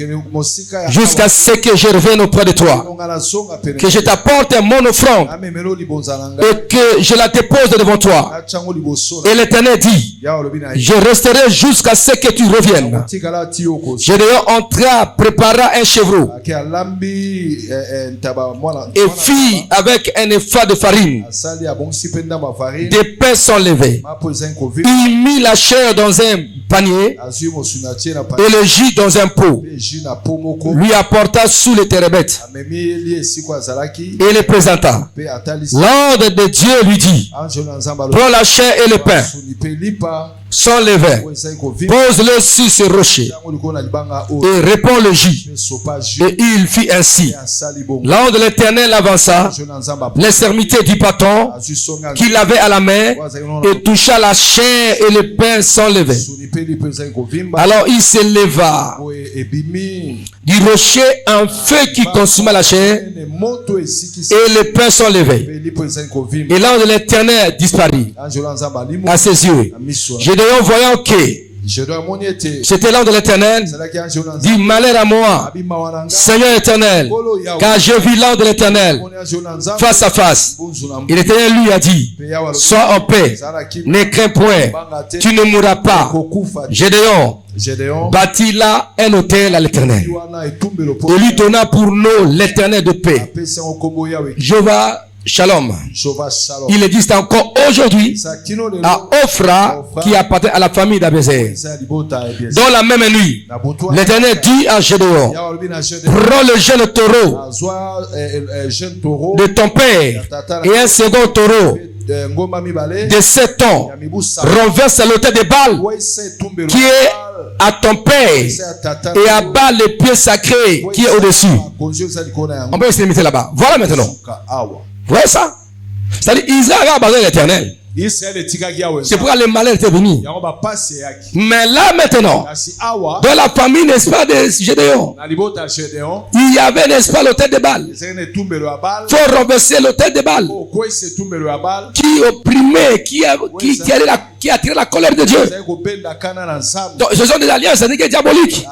jusqu'à ce que je revienne auprès de toi, que je t'apporte mon offrande et que je la dépose devant toi. Et l'Éternel dit: je resterai jusqu'à ce que tu reviennes. Gédéon entra, prépara un chevreau et fit avec un épha de farine des pains sans levain. Il mit la chair dans un panier et le jus dans un pot, lui apporta sous le térébinthe et le présenta. L'ordre de Dieu lui dit: prends la chair et le pain sans levain, pose-le sur ce rocher et répands le jus. Et il fit ainsi. L'ange de l'Éternel avança, les serviteurs du bâton qu'il avait à la main, et toucha la chair et le pain sans levain. Alors il se leva du rocher un feu qui consuma la chair et le pain sans levain. Et l'ange de l'Éternel disparut à ses yeux. Gédéon, voyant que J'étais l'ange de l'Éternel, dit malheur à moi, Seigneur éternel, car j'ai vu l'ange de l'Éternel face à face. Et l'Éternel lui a dit, sois en paix, ne crains point, tu ne mourras pas. Gédéon bâtit là un autel à l'Éternel et lui donna pour nom l'Éternel de paix. Jéhovah Shalom. Il existe encore aujourd'hui à Ophra qui appartient à la famille d'Abézer. Dans la même nuit, l'Éternel dit à Gédéon, prends le jeune taureau de ton père et un second taureau de 7 ans, renverse l'autel de Baal qui est à ton père et abat les pieds sacrés qui est au-dessus. On peut se limiter là-bas. Voilà maintenant. Vous voyez ça? C'est-à-dire Israël a abandonné l'Éternel. C'est pourquoi le malheur était venu. Mais là maintenant, dans la famille, n'est-ce pas, de Gédéon, il y avait, n'est-ce pas, l'autel de Baal. Il faut renverser l'autel de Baal qui opprimait, qui attirait la colère de Dieu. Donc, ce sont des alliances, c'est-à-dire diaboliques.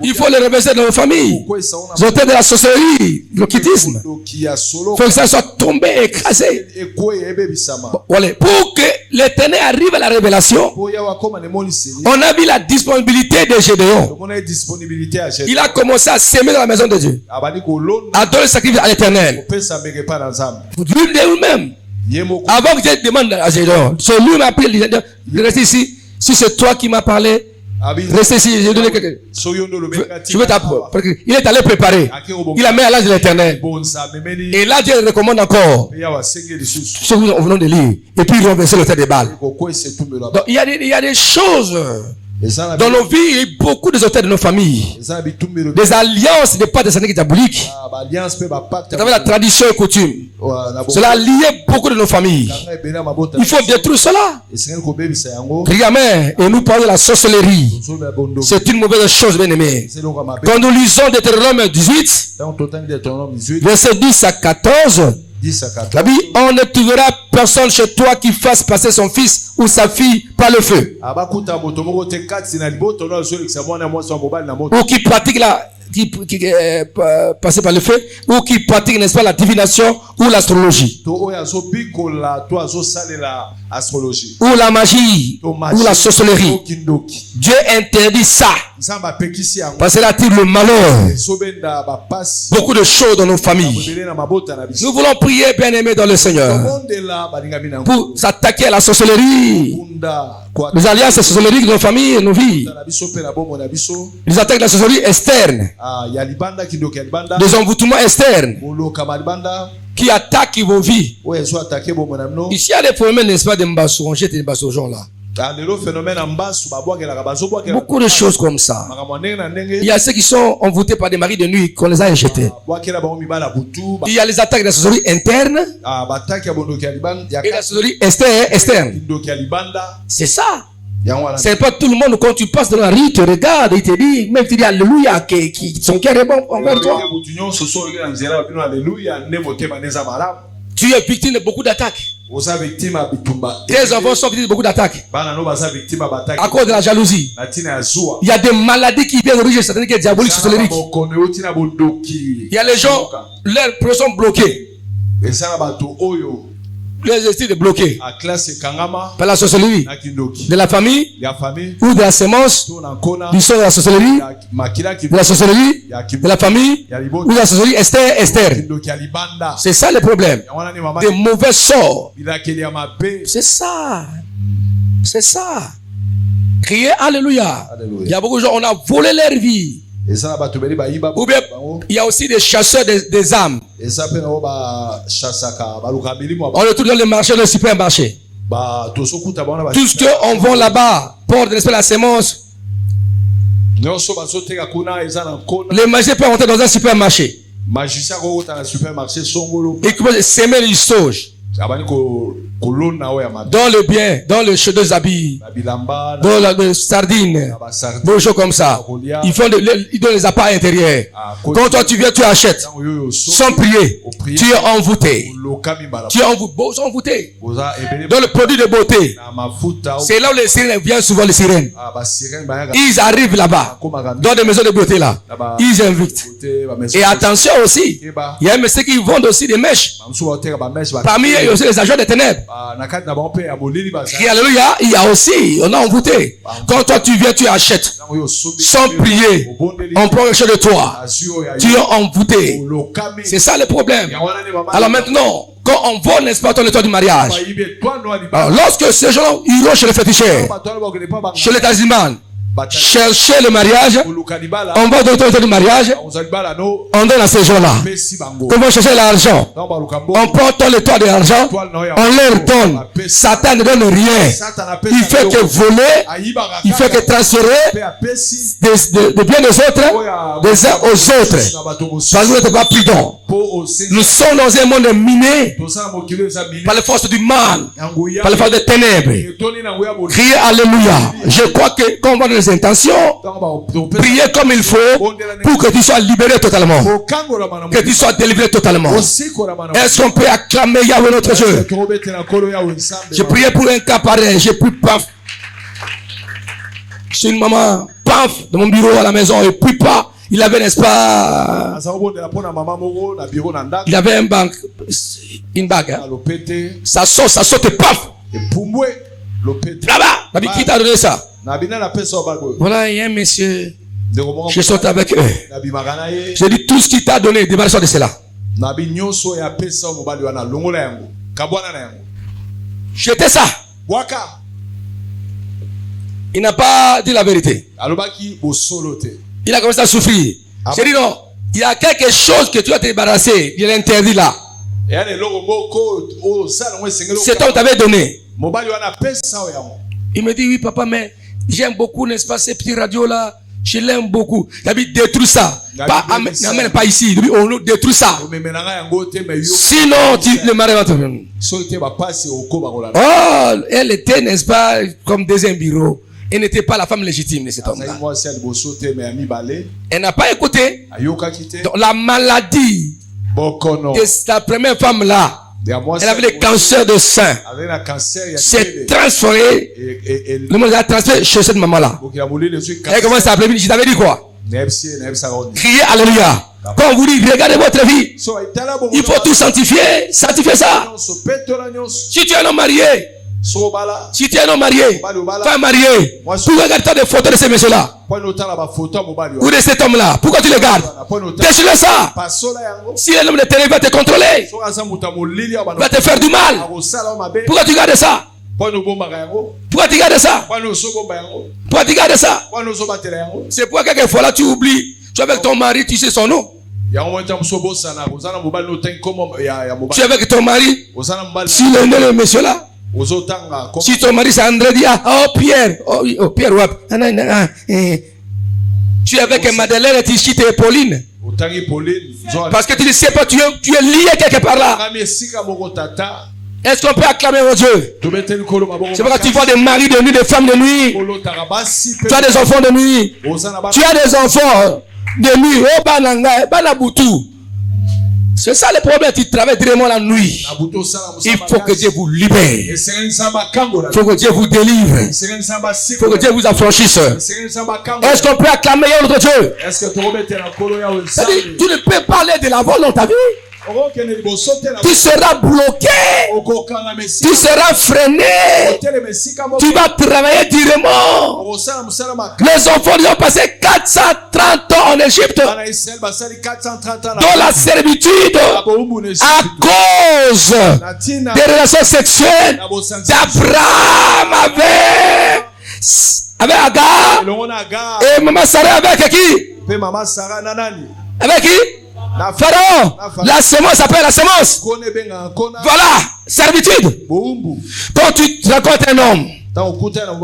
Il faut les renverser dans nos familles. L'autel de la sorcellerie, le l'occultisme. Il faut que ça soit tombé, écrasé. Voilà. Pour que l'Éternel arrive à la révélation, on a vu la disponibilité de Gédéon. Il a commencé à s'aimer dans la maison de Dieu, à donner le sacrifice à l'Éternel. Lui-même, avant que je demande à Gédéon, c'est lui qui m'a appris de rester ici. Si c'est toi qui m'as parlé, restez ici, j'ai donné quelque chose. Je veux t'apprendre. Il est allé préparer. Il a mis à l'âge de l'Éternel. Et là, Dieu recommande encore ce que nous venons de lire. Et puis, il renverse l'autel de Baal. Donc, il y a des choses dans nos vies, il y a beaucoup des hôtels de nos familles, des alliances, des pactes de Seigneur diaboliques, à travers la tradition et coutume. Cela a lié beaucoup de nos familles. Il faut détruire cela. Regarde, et nous parlons de la sorcellerie. C'est une mauvaise chose, bien aimé. Quand nous lisons Deutéronome 18, verset 10 à 14, la Bible, on ne trouvera personne chez toi qui fasse passer son fils ou sa fille par le feu, ou qui pratique passer par le feu, ou qui pratique, n'est-ce pas, la divination ou l'astrologie, ou la magie, ou la sorcellerie. Dieu interdit ça, parce qu'il attire le malheur. Beaucoup de choses dans nos familles. Nous voulons prier, bien aimé dans le Seigneur, pour s'attaquer à la sorcellerie, les alliances sorcelleriques de nos familles et nos vies, les attaques de la sorcellerie externe, des envoûtements externes qui attaquent vos vies. Ici, il y a des problèmes, n'est-ce pas, de Mbassou. On jette des Mbassou aux gens là. Beaucoup de choses comme ça. Il y a ceux qui sont envoûtés par des maris de nuit qu'on les a injetés. Il y a les attaques de la sorcellerie interne et la sorcellerie externe. C'est ça. C'est pas tout le monde, quand tu passes dans la rue, te regarde, il te dit, même tu dis Alléluia, son cœur est bon envers toi. Tu es victime de beaucoup d'attaques. Tes enfants sont victimes de beaucoup d'attaques à cause de la jalousie. Il y a des maladies qui viennent d'origine satanique et diabolique, sorcellerie. Il y a les gens, leurs pressions sont bloquées. Les esprits bloqués par la sorcellerie de la famille ou de la sémence du sang de la sorcellerie, de la sorcellerie de la famille ou de la sorcellerie externe. C'est ça le problème. Des mauvais sorts. C'est ça. C'est ça. Criez Alléluia. Il y a beaucoup de gens, on a volé leur vie. Ou bien il y a aussi des chasseurs des âmes. On le trouve dans les marchés, dans les supermarchés. Tout ce qu'on vend là-bas porte l'esprit de la sémence. Les magiciens peuvent rentrer dans un supermarché et commencent à s'aimer les sauges. dans le bien, dans le chef des habits, dans la sardine, des choses comme ça. Ils donnent les appareils intérieurs. Quand toi tu viens, tu achètes. Sans prier, tu es envoûté. Tu es envoûté. Dans le produit de beauté, c'est là où les sirènes viennent souvent, les sirènes. Ils arrivent là-bas, dans des maisons de beauté là. Ils invitent. Et attention aussi, il y a un monsieur qui vendent aussi des mèches. Parmi eux, il y a aussi les agents des ténèbres. Et alléluia, il y a aussi, on a envoûté. Quand toi tu viens, tu achètes. Sans prier, on prend quelque chose de toi. Tu es envoûté. C'est ça le problème. Alors maintenant, quand on vole, n'est-ce pas, ton étoile du mariage. Alors, lorsque ces gens iront chez les féticheurs, chez les talismans, chercher le mariage, on va donner l'étoile du mariage, on donne à ces gens-là. Comment chercher l'argent? On prend ton étoile de l'argent, on leur donne. Satan ne donne rien. Il fait que voler, il fait que transférer des biens des autres, des uns aux autres. Parce que vous n'êtes pas prudents. Nous sommes dans un monde miné par les forces du mal, par les forces des ténèbres. Criez Alléluia. Je crois que quand on va dans les intentions, priez comme il faut pour que tu sois libéré totalement, que tu sois délivré totalement. Est-ce qu'on peut acclamer Yahweh notre Dieu? Je priais pour un cas pareil, j'ai pris paf. Chez une maman, paf, dans mon bureau à la maison, et puis pas. Il avait, n'est-ce pas, il avait une bague, hein? Ça saute, paf! Là-bas, qui t'a donné ça? Voilà, il y a un monsieur, je saute avec eux. J'ai dit, tout ce qu'il t'a donné, débarrasse-toi de cela. J'étais ça. Il n'a pas dit la vérité. Il a commencé à souffrir. J'ai dit non, il y a quelque chose que tu dois te débarrasser. Il est interdit là. C'est toi qui t'avais donné. Il me dit oui papa, mais j'aime beaucoup, n'est-ce pas, ces petits radios là. Je l'aime beaucoup. Il a dit détruis ça. N'amène pas ici. On détruit ça. Sinon, le mari va te venir. Oh, elle était, n'est-ce pas, comme deuxième bureau. Elle n'était pas la femme légitime de cet homme-là. Elle n'a pas écouté. Donc, la maladie de la première femme-là, elle avait le cancer de sein. C'est transféré. Le monde a transféré chez cette maman-là. Elle commence à appeler. Je t'avais dit quoi? Criez Alléluia. Quand on vous dit, regardez votre vie, il faut tout sanctifier. Sanctifier ça. Si tu es un homme marié, si tu es un homme marié, femme mariée, pourquoi regardes des photos de ces messieurs-là ou de cet homme-là? Pourquoi tu les gardes? Déchire ça. Si l'homme de ténèbres va te contrôler, va te faire du mal, pourquoi tu gardes ça? Pourquoi tu gardes ça? Pourquoi tu gardes ça? C'est pourquoi quelquefois là tu oublies. Tu es avec ton mari, tu sais son nom. Tu es avec ton mari, si le nom de monsieur là. Si ton mari c'est André, dit oh Pierre, oh Pierre, tu es avec Madeleine et tu es Pauline. Parce que tu ne sais pas, tu es lié quelque part là. Est-ce qu'on peut acclamer mon Dieu? C'est pourquoi tu vois des maris de nuit, des femmes de nuit. Tu as des enfants de nuit. Tu as des enfants de nuit. Oh bananga, banabutu. C'est ça le problème, tu travailles vraiment la nuit. Il faut que Dieu vous libère. Il faut que Dieu vous délivre. Il faut que Dieu vous affranchisse. Est-ce qu'on peut acclamer notre Dieu? Tu ne peux parler de la vol dans ta vie. Tu seras bloqué. Tu seras freiné. Tu vas travailler durement. Les enfants ont passé 430 ans en Égypte dans la servitude à cause des relations sexuelles d'Abraham avec Agar et Maman Sarah avec qui? Avec qui? Pharaon, la semence s'appelle la semence. Voilà, servitude. Quand tu rencontres un homme,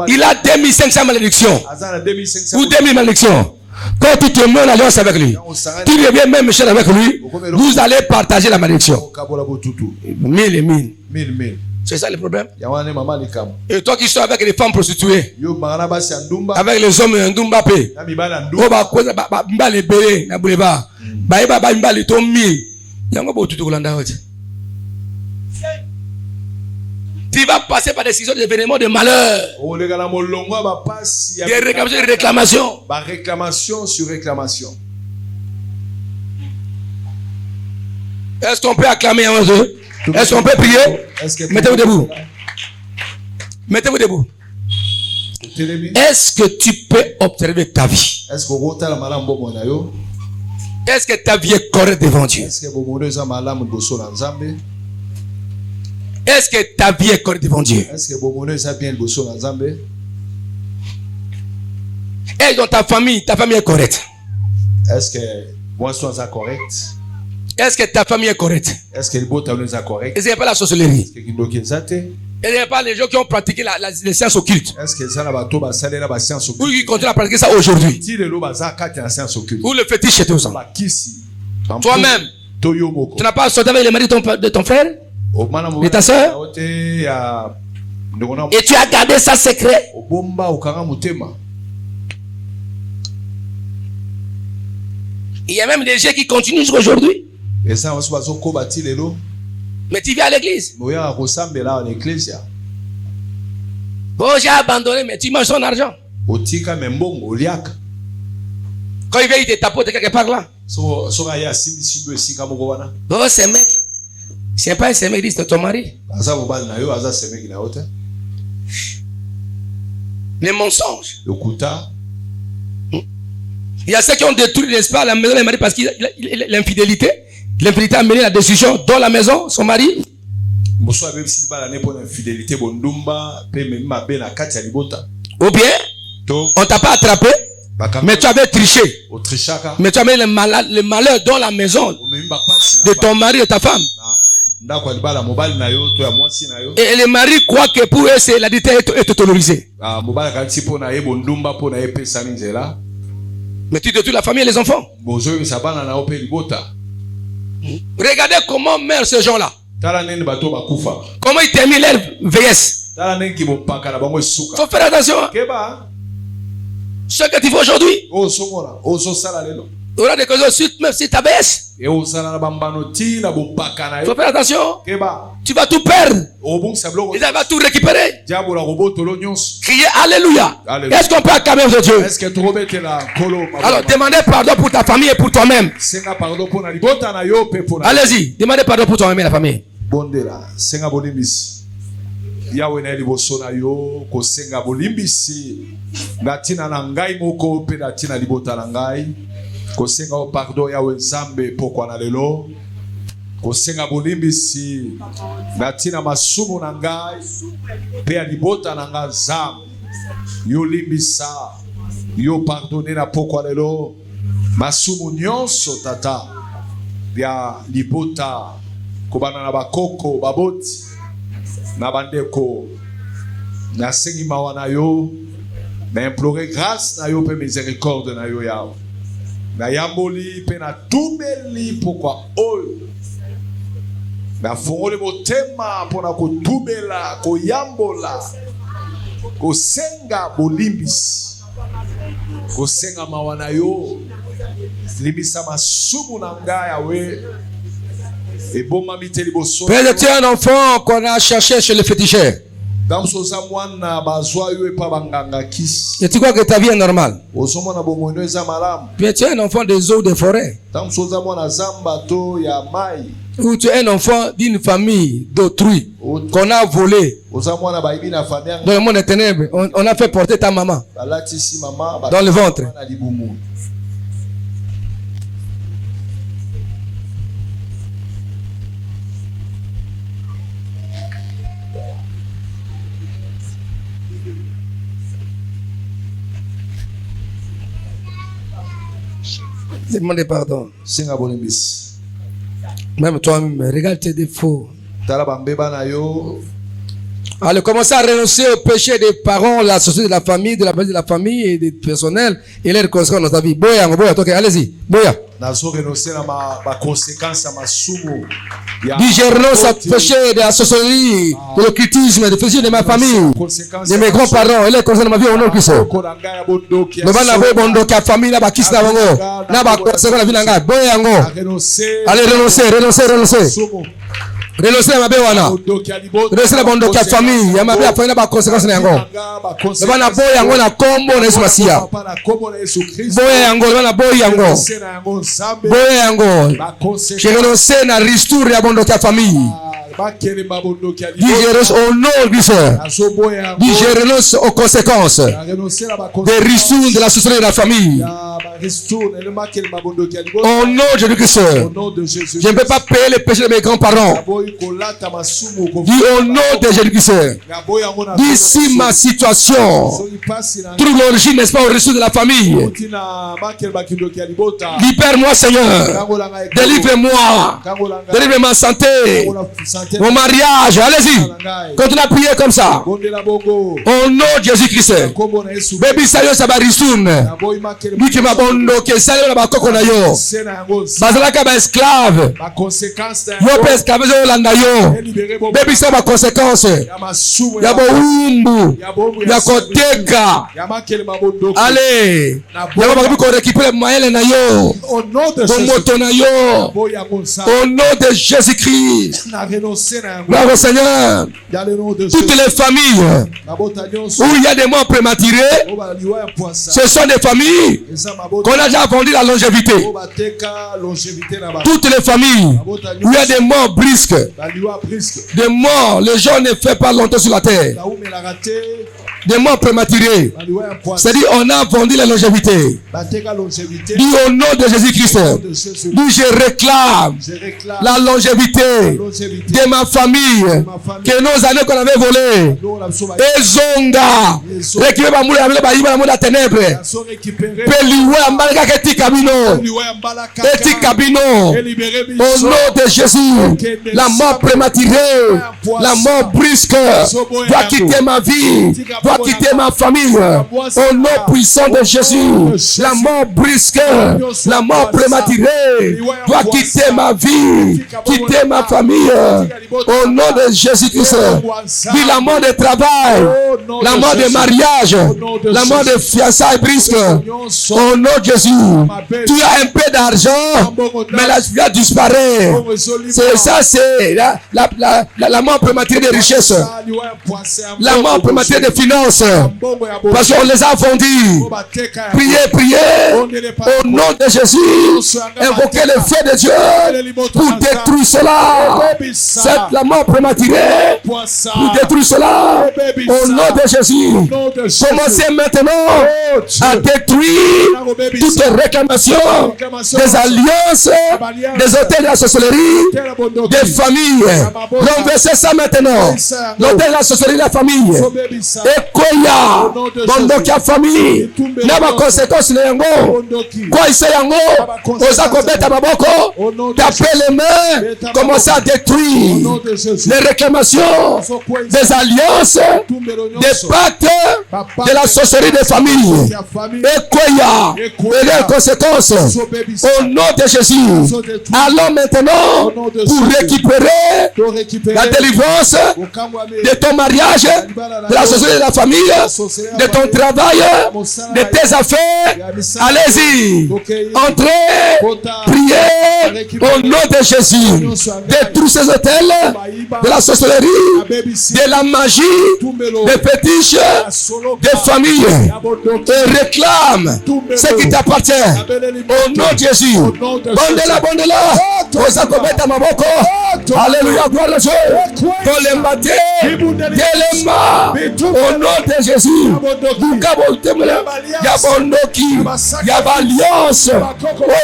il a 2500 malédictions ou 2000 malédictions. Quand tu te mets en alliance avec lui, tu deviens même méchant avec lui, vous allez partager la malédiction. 1000 et 1000. C'est ça le problème. Yawane mama likam. Et toi qui sors avec les femmes prostituées, Yo bangana basi andumba. avec les hommes ndumba pe. Na mibala Oh ndumba. ba koza ba mbale bele na boulevard. Ba eba ba mbale to mi. Yango bo tutu kolanda hoje. Tu vas passer par des saisons d'événements de malheur. Olega na molongo ba pasi. Des réclamations. Ba réclamation sur réclamation. Est-ce qu'on peut acclamer un Dieu? Est-ce qu'on peut prier? Mettez-vous debout. Mettez-vous debout. Est-ce que tu peux observer ta vie? Est-ce que rota la malam bomo na yo? Est-ce que ta vie est correcte devant Dieu? Est-ce que bomo za malam boso na Nzambe? Est-ce que ta vie est correcte devant Dieu? Est-ce que bomo za bien boso na Nzambe? Et dans ta famille est correcte? Est-ce que moi sois correct? Est-ce que ta famille est correcte? Est-ce que le beau est correct? Et ce n'est pas la sorcellerie. Est-ce que Kindoki Zate? Et ce n'est pas les gens qui ont pratiqué les sciences occultes. Est-ce que ça va tout basaler la science Ou occulte? qui continuent à pratiquer ça aujourd'hui. Si le baza kati la science occulte. Ou le fétiche chez toi. Ba kisi. Toi-même, Toyo moko. tu n'as pas sorti avec le mari de ton frère? De ta soeur? Et tu as gardé ça secret? Obomba okanga mutema. Il y a même des gens qui continuent jusqu'aujourd'hui. Et ça on se passe au kobati lelo. Mais tu viens à l'église. Moya ressemble en église. Bon, j'ai abandonné, mais tu manges son argent. Otika membongo liaka. Quand il vient, il te tapote quelque part là. So ya simi sibo esika moko wana. Oh, c'est mec. C'est pas un mec, c'est ton mari. Aza bobal na yo aza semeki na ota. Les mensonges. Le kuta. Il y a ceux qui ont détruit, n'est-ce pas, la maison de mari parce que l'infidélité. L'infidélité a mené la décision dans la maison, son mari. Ou bien, on t'a pas attrapé, mais tu avais triché. Mais tu as mis le malheur dans la maison de ton mari et de ta femme. Et les maris croient que pour eux, c'est la dité est autorisée. Mais tu détruis la famille et les enfants. Regardez comment meurent ces gens-là. Comment ils terminent leur vieillesse. Faut faire attention. Ce que tu fais aujourd'hui. Il y aura des causes suite même si ta baisse. Faut faire attention. Tu vas tout perdre. Il va tout récupérer. Criez Alléluia. Est-ce qu'on peut acclamer Dieu? Alors demandez pardon pour ta famille et pour toi-même. Allez-y, demandez pardon pour toi-même et la famille. Yawe na liboso na yo kosenga bolimbisi natina na ngai moko pe natina libota na ngai kosenga o pardon Yawe Nzambe pokwa na lelo kosenga bolimbisi natina masumu na ngai pe libota na ngai Nzambe yo limbisa yo pardonner na pokwa lelo masumu nyonso tata ya libota kobana na bakoko baboti na bandeko na sengi mawa na yo na implorer grâce na yo pe miséricorde na yo yawe na yamboli pe na tumeli pokwa oyo na fongole motema pona kotumela koyambola kosenga bolimbisi kosenga mawa na yo limbisa masumu na ngai yawe. Peut-être tu es un enfant qu'on a cherché chez le féticheur. Et tu crois que ta vie est normale. Puis tu es un enfant des eaux de forêt. Ou tu es un enfant d'une famille d'autrui qu'on a volé. Dans le monde des ténèbres, on a fait porter ta maman dans le ventre. Demandez pardon. Même toi-même, regarde tes défauts. Allez, commencez à renoncer au péché des parents, la société de la famille, de la famille et des personnels et les conséquences dans ta vie. Boya, allez-y, Boya. Dis, je renonce à péché de la sorcellerie, de l'occultisme, de péché de ma famille, de mes grands-parents. Et là, concerne ma vie au nom de Christ. Mais va n'avoir bon donc à famille là, qui s'en va, n'a pas c'est la vie n'anga, bon yango. Allez renoncer. Renoncer à ma béwana. Renoncer à bon donc à famille, ya ma bé après n'a pas conséquence n'yango. Mais va n'avoir yango na combo na Yesu Masia. Boyango, va n'avoir yango. Boyango. Je renonce à restaurer à bon donc à famille. Dis, je renonce au nom du Seigneur. Dis, je renonce aux conséquences des risques de la société de la famille. Au nom de Jésus-Christ. Je ne peux pas payer les péchés de mes grands-parents. Dis, au nom de Jésus-Christ. Dis, si ma situation trouve l'origine, n'est-ce pas, au risque de la famille. Libère-moi, Seigneur. Délivre-moi. Délivre ma santé. Mon mariage, allez-y. Continuez à prier comme ça. Au nom de Jésus-Christ. Baby sayo sabarisun. Lui qui m'a bondo que sayo la koko na yo. Bazalaka ba esclave. Yo pe esclave zo landa yo. Baby sayo ba conséquence. Ya bo umbu. Ya koteka. Allez. Ya ba ko récupérer moyen na yo. Bon moto na yo. Au nom de Jésus-Christ. Bravo Seigneur. Toutes les familles où il y a des morts prématurés, ce sont des familles qu'on a déjà vendu la longévité. Toutes les familles où il y a des morts brusques, des morts, les gens ne font pas longtemps sur la terre. Des morts prématurés. C'est-à-dire on a vendu la longévité. Dis au nom de Jésus-Christ. Dis je réclame la longévité de ma famille que nos années qu'on avait volées. Et Zonga. Récupérer ma moule avec la ténèbre. Peliwe ambalaka keti kabino. Eti kabino. Au nom de Jésus. La mort prématurée. La mort brusque. Doit quitter ma vie. Doit quitter ma famille. Au nom puissant de Jésus. La mort brusque. La mort prématurée. Doit quitter ma vie. Quitter ma famille. Au nom de Jésus-Christ. Dis la mort de travail. La mort de mariage. La mort de fiançailles brusques. Au nom de Jésus. Tu as un peu d'argent. Mais la vie disparaît. C'est ça, c'est la mort prématurée des richesses. La mort prématurée des finances. Parce qu'on les a vendus. Priez. Au nom de Jésus. Invoquez le feu de Dieu pour détruire cela. C'est la mort prématurée pour détruire cela. Au nom de Jésus. Commencez maintenant à détruire toutes les réclamations des alliances, des hôtels de la sorcellerie, des familles. Renversez ça maintenant. L'hôtel de la sorcellerie de la famille. Ekoya, bondokia famille. N'a pas conséquence le yango. Quoi ici yango? Osa kobeta baboko. Taper les mains. Commencez à détruire les réclamations des alliances, des pactes de la sorcellerie des familles. Ekoya, et les conséquences. Au nom de Jésus. Allons maintenant pour récupérer la délivrance de ton mariage, de la sorcellerie de la famille, de ton travail, de tes affaires. Allez-y. Entrez. Priez. Au nom de Jésus. Détruis ces hôtels de la sorcellerie, de la magie, des fétiches, des familles. Et réclame ce qui t'appartient. Au nom de Jésus. Bondela. Osakobeta maboko. Alléluia, gloire à Dieu. Tolembate. Telema. Au nom de Jésus. Bukabotemela. Yabondoki. Yabaliance.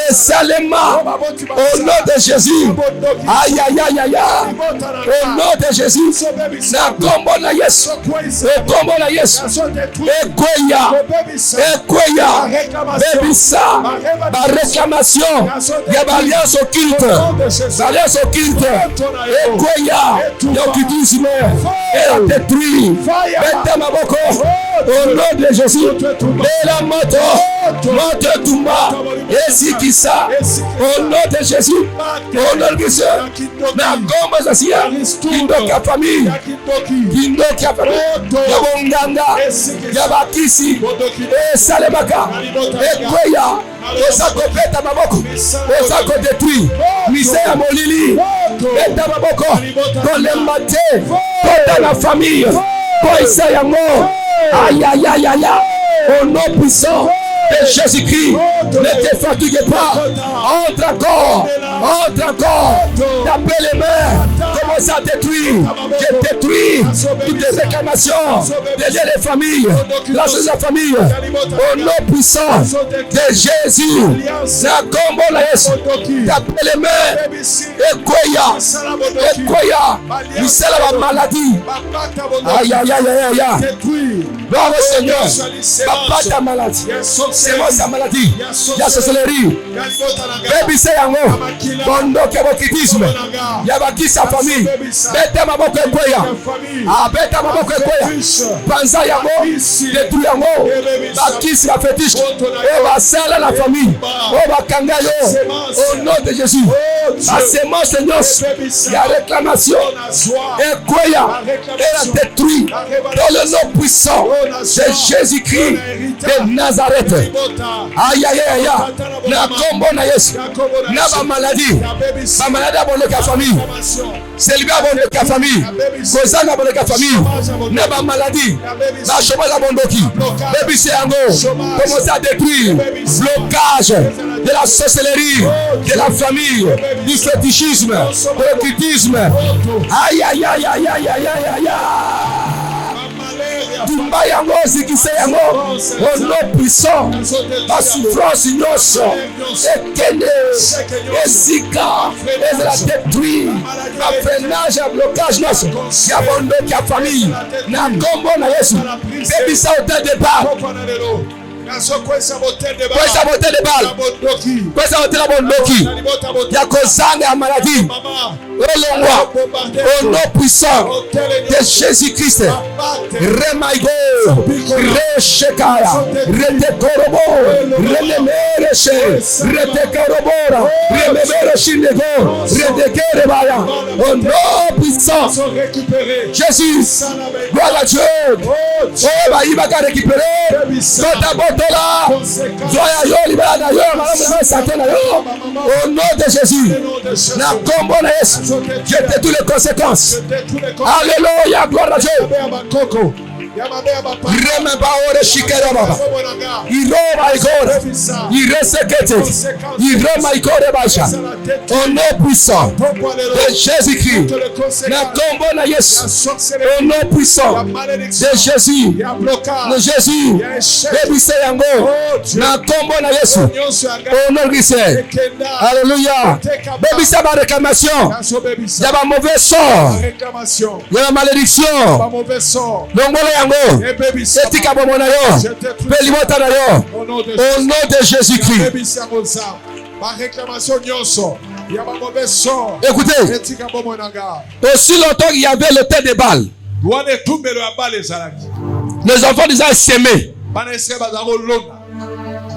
Oesalema. Au nom de Jésus. Aïe. Au nom de Jésus. Na kombo na Yesu. Kombo na Yesu. Ekoya. Bebisa. Ba réclamation. Yabaliance occulte. Alliance occulte. Ekoya. L'occultisme. Et la détruit. Bête Maboko. Au nom de Jésus. Et la moto. Moto Tumba. Et Sikisa. Au nom de Jésus. Au nom de Jésus. Na gomba zasia. Kindoka famille. Kindoka famille. Yabonganga. Yabakisi. Et Salemaka. Ekoya. Osako beta maboko. Osako détruit. Misère molili. Beta maboko. Dans les matés. Dans la famille. Pour essayer à mort. Aïe aïe aïe aïe. Au nom puissant de Jésus-Christ. Ne te fatigue pas. Entre encore. Entre encore. Tapez les mains. Commence à détruire. Je détruis toutes les réclamations. Derrière les familles. La famille. Au nom puissant de Jésus. La combo la yes. Tapez les mains. Ekoya. Ekoya. Il sait la maladie. Aïe aïe aïe aïe aïe. Bravo Seigneur. Papa ta maladie. C'est moi ta maladie. Ya sorcellerie. Baby c'est yango. Bondo kebokitisme. Ya baki sa famille. Beta maboko ekoya. Ah beta maboko ekoya. Panza yango. Détruit yango. Baki sa fétiche. Et va sala la famille. On va kanga yo. Au nom de Jésus. La sémence Seigneur. Il y a réclamation. Ekoya. Elle a détruit. Dans le nom puissant de Jésus-Christ de Nazareth. Aïe aïe aïe aïe. Na combo na Yesu. Na ba maladie. Ba maladie abonne ka famille. C'est lui abonne ka famille. Kozanga abonne ka famille. Na ba maladie. Ba chômage abondoki. Baby c'est ango. Commence à détruire. Blocage de la sorcellerie, de la famille, du fétichisme, de l'occultisme. Aïe aïe aïe aïe aïe aïe aïe aïe. Tumba yango zikise yango au nom puissant la souffrance nyonso ekende ezika ezala détruit la freinage ya blocage nyonso ya bondo ya famille na kombo na Yesu bebisa hôtel de bar kwesa hôtel de bar kwesa hôtel ya bondoki ya kozanga ya maladie olongwa au nom puissant de Jésus-Christ. Remaigo, Reshekaya, Redekorobo, Rememereshe, Redekorobora, Rememereshinego, Redekerebaya, au nom puissant. Jésus, gloire à Dieu. Oh, il va récupérer. Tota botola, Zoya yo, libera yo, madame Satana yo. Au nom de Jésus, na combo na Yesu. J'étais toutes les conséquences. Alléluia, gloire à Dieu. Remember ore shikera baba. Iroma igora. Iresekete. Iroma igora basha. Au nom puissant de Jésus-Christ. Na tombo na Yesu. Au nom puissant de Jésus. De Jésus. Bebise yango. Na tombo na Yesu. Au nom de Jésus. Alléluia. Bebise ba réclamation. Il y a ba mauvais sort. Il y a ba malédiction. Donc etika bomona yo pelimota na yo au nom de Jésus-Christ. Écoutez, aussi longtemps qu'il y avait le thé de Baal, les enfants d'Israël s'aimaient.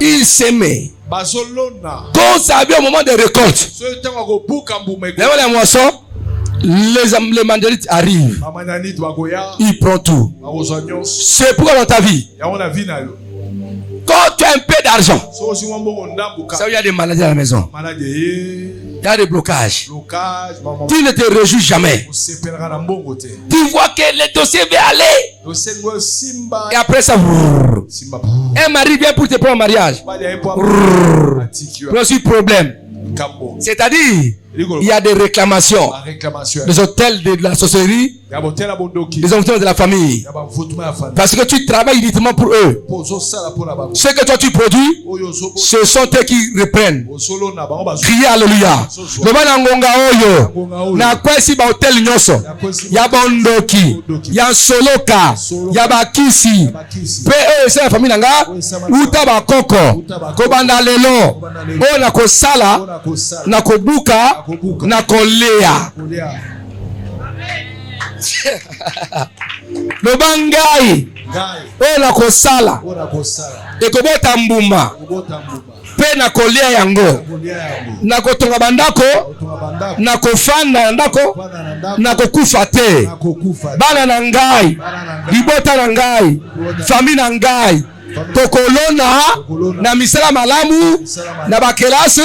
Ils s'aimaient. Quand ça avait au moment de récolte, les moissons, les mandelites arrivent. Ils prennent tout. C'est pourquoi dans ta vie, quand tu as un peu d'argent, ça, il y a des maladies à la maison. Il y a des blocages. Tu ne te réjouis jamais. Tu vois que le dossier va aller. Et après ça, un mari vient pour te prendre en mariage. Plus problème. C'est-à-dire, il y a des réclamations. Les hôtels de la sorcellerie, les enfants de la famille. Parce que tu travailles uniquement pour eux. Ce que toi tu produis, ce sont eux qui reprennent. Criez Alléluia. Le Banangonga Oyo, na kwesi ba hotel nyoso, ya bondoki, ya soloka, ya bakisi. Pe c'est la famille nanga, uta ba koko, ko banda lelo, o na ko sala, na ko buka, na ko lea. Le bangai o na kosala ekobota mbuma pe na kolia yango na kotonga bandako na kofanda ndako na kokufa te bana na ngai libota na ngai famille na ngai tokolona na misala malamu na bakelase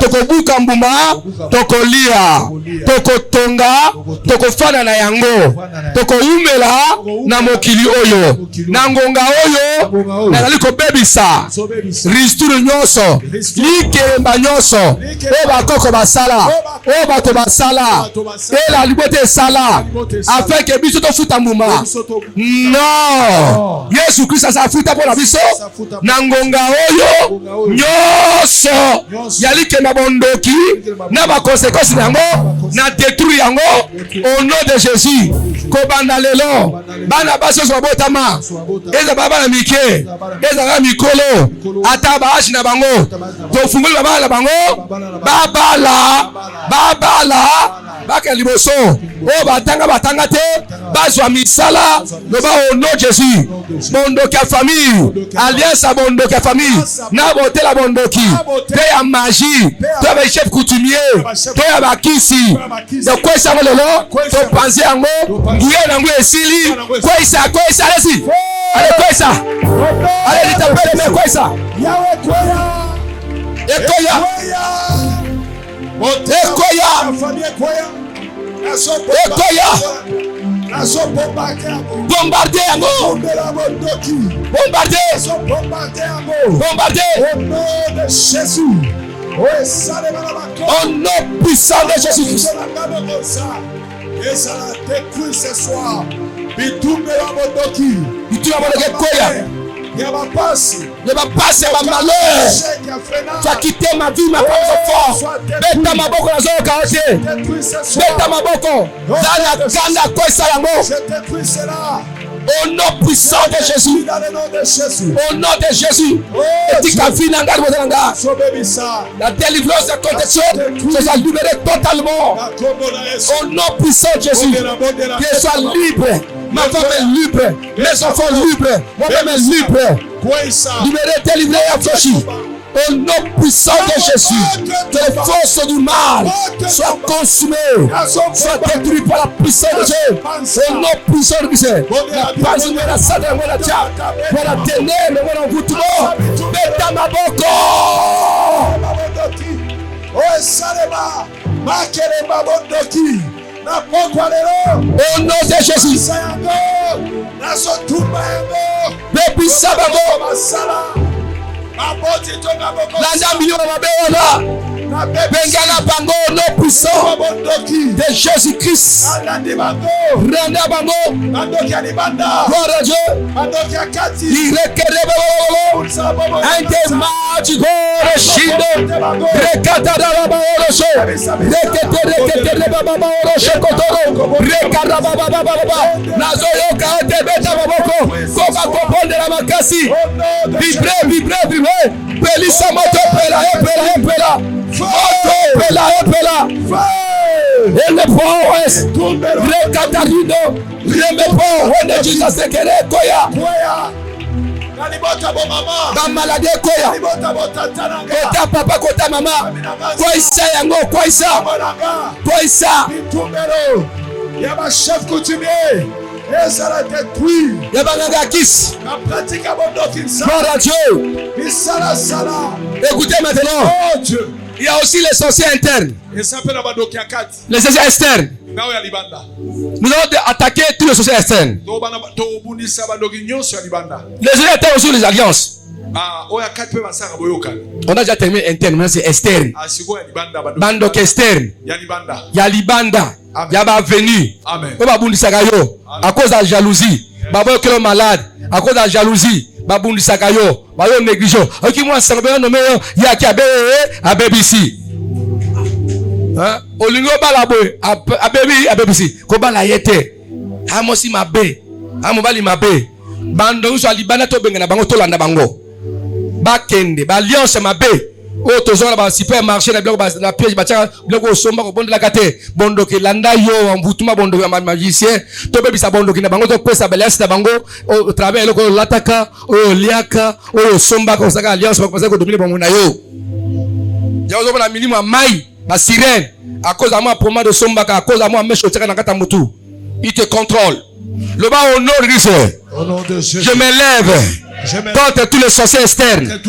tokobuka mbuma tokolia tokotonga tokofana na yango tokoumela na mokili oyo na ngonga oyo nazali kobebisa risturu nyonso likemba nyonso oyo bakoko basala oyo bato basala ela libota esala afin ke biso tofuta mbuma non Yesu Kristo asafuta mpo na biso na ngonga oyo nyonso ya likemba bondoki na bakonsekansi na yango na détruire yango au nom de Jésus. Kobanda lelo bana basi oso babotama eza bana mike eza mikolo ata baashi na bango tofungoli bana na bango babala baka liboso o batanga te bazwa misala loba au nom de Jésus. Bondoki ya famille alliance à bondoki ya famille na botela bondoki te ya magie to ya chef coutumier to ya bakisi de kwesa lelo to panze yango nguye nango esili kwesa lesi ale kwesa ale litapele me kwesa yawe ekoya bombarder yango bombarder au nom de Jésus. Au nom puissant de Jésus-Christ. Et ça la détruit ce soir. Il va passer ma malheur. Tu as quitté ma vie, ma femme, beta maboko na zoka ote. Beta maboko. Dana kanda koisa yango. Au nom puissant de Jésus. Au nom de Jésus. La délivrance de protection, je sois libéré totalement. Au nom puissant de Jésus. Que je sois libre. Ma femme est libre. Mes enfants libres. Moi-même est libre. Libéré, délivré et affranchi. Au nom puissant de Jésus, que les forces du mal soient consumées, soient détruites par la puissance de Dieu. Au nom puissant de Jésus, la page de la salle de la dia, pour la tenir, le monde en goutement, beta maboko. Oh, salema, makere mabondoki. Au nom de Jésus, depuis Sabago, Landa million de Babéola, Bengala Bango, non puissant de Jésus-Christ. Randa Bango, gloire à Dieu. Il requête un des magiques, Shindo, Rekata Baba Orocho, Rekete Baba Orocho Kotoro, Rekara Baba, Nazoyoka, Tebeta Baboko, Koba Kopon de la Makasi, vibrez. Pelisa moto pela. Et le pont ouest. Recatarido. Remepo. Wende jisa sekere koya. Ba malade koya. Kota papa kota mama. Koisa yango koisa. Yaba chef coutumier. Et ça l'a détruit. Gloire à Dieu. Écoutez maintenant. Oh Dieu. Il y a aussi les sorciers internes. Les sorciers externes. Nous allons attaquer tous les sorciers externes. Les sorciers internes aussi les alliances. On a déjà terminé interne, maintenant c'est externe. Bandok externe. Ya libanda. Ya ba venu. On va bundisaka yo. À cause de la jalousie. Babo que malade. À cause de la jalousie. Babundisaka yo. Bayo négligent. Ok moi ça va nommer ya ki abebisi. Hein? Olingo balaboy abebisi. Ko bala yete. Amosi mabe. Amobali mabe. Bando so libanda to benga na bango to landa bango. Bakende ba alliance mabe o tozo na ba supermarché na biloko ba na piège ba tia biloko somba ko bondo la kate bondo ke landa yo mbutuma bondo ya magicien to bebisa bondo ke na bango to pesa belesse na bango au travers eloko lataka o liaka o somba ko saka alliance ba ko dominer bango na yo ya zo na minimum mai ba sirène à cause de moi pour moi de somba à cause de moi me chotika na kata mutu il te contrôle le bas au nom de Jésus je m'élève contre tous les sorciers externes,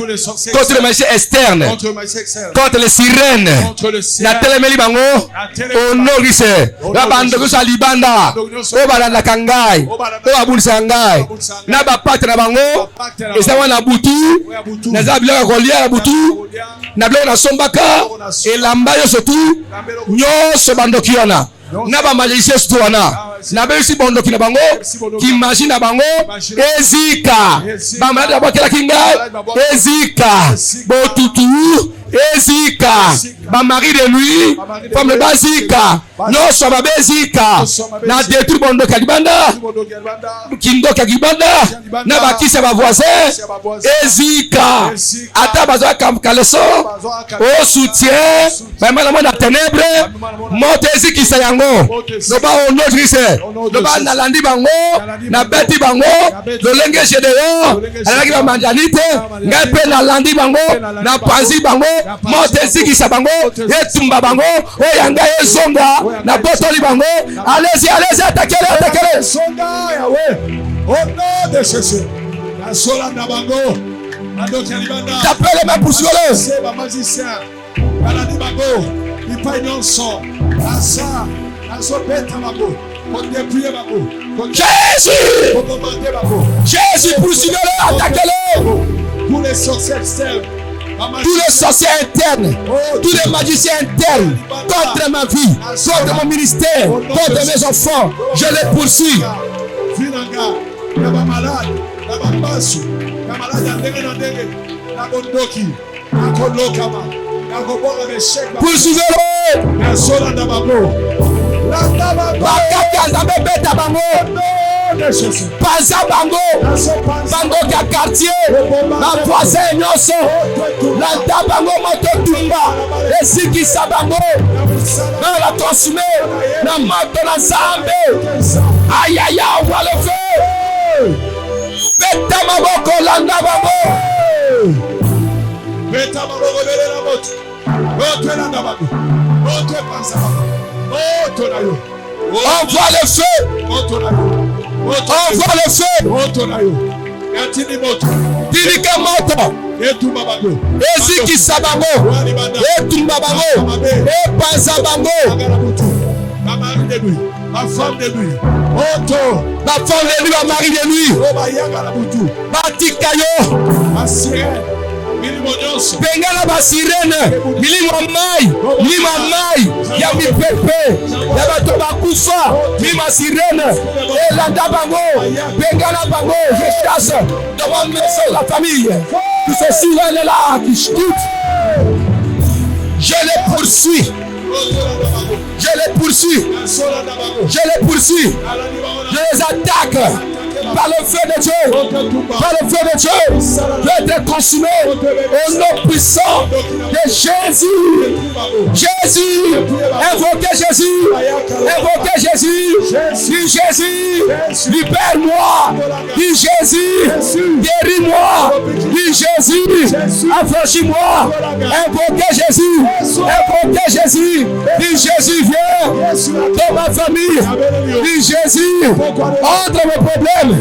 contre les magiciens externes, contre les sirènes, la télémélie bango, au nom du Seigneur, la bande de Salibanda, au bala la kangai, au abul sangai, na ba pacte na bango, et ça va na butu, na zabila kolia na butu, na bla na sombaka, et lambayo surtout, nyo se bando kiona. Na ba magicien surtout wana. Na be si bondo kina bango, ki imagine na bango, ezika. Ba malade ba kela kinga, ezika. Bo tutu, ezika. Ba mari de lui, femme le bazika. No so ba bezika. Na détruit bondo kalibanda. Kindo kalibanda. Na ba kisa ba voisin, ezika. Ata bazo kam kaleso, au soutien, ba mala na ténèbres, monte eziki sa yango. No ba au nom de le ba na landi bango na beti bango le lenge gédéon alaki ba manjanite ngai pe na landi bango na panzi bango mote sikisa bango etumba bango oyanga ezonga na botoli bango allez attaquez songa yawe au nom de Jésus na sola na bango na dokeli banda j'appelle mes poursuiveurs c'est ba magicien baladi bango ipa nyonso asa aso beta bango. Jésus, poursuivez-le, attaquez-le. Tous les sorciers externes, tous les sorciers internes, tous les magiciens internes, contre ma vie, contre mon ministère, contre mes enfants, je les poursuis. Poursuivez-le. Bakaka beta bango Paza bango bango ka quartier na voisin nyonso landa bango moto tumba esikisa bango na la transformer na moto na Nzambe ayaya on le feu beta maboko landa bango beta maboko bele na moto oto landa bango oto panza bango. Envoie le feu. Envoie le feu. Dirika moto. Eziki sabango. Etumba bango. Epanza bango. La femme de lui. La femme de lui, la mari de lui. Batikayo. Bengala ba sirene milimo mai ya mipepe ya bato bakufa mima sirene elanda bango bengala bango je chasse dans ma maison la famille tout ce sirene là qui chute je les poursuis je les attaque par le feu de Dieu, je vais te consumer au nom puissant de Jésus. Invoquez Jésus. Dis Jésus, libère-moi. Dis Jésus, guéris-moi. Dis Jésus, affranchis-moi. Invoquez Jésus. Dis Jésus, viens dans ma famille. Dis Jésus, entre mes problèmes.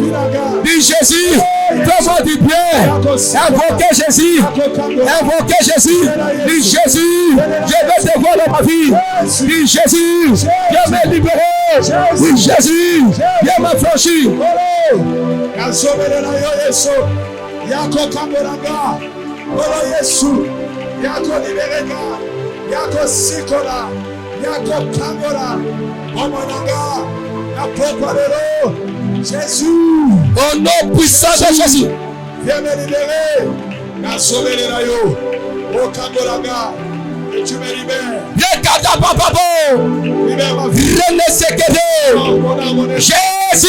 Dis Jésus, fais-moi du bien. Invoquez Jésus. Dis Jésus, je vais te voir dans ma vie. Dis Jésus, viens me libérer. Dis Jésus, viens m'affranchir. Yako kamboranga. Olo Yesu. Yako liberega. Yako sikola. Yako kambora. Omonanga. Apoko lelo. Jésus. Au nom puissant de Jésus. Viens me libérer. Na sobelela yo. O kamboranga. Et tu me libères. Yekata papapo. Libère ma vie. René Sekede. Jésus.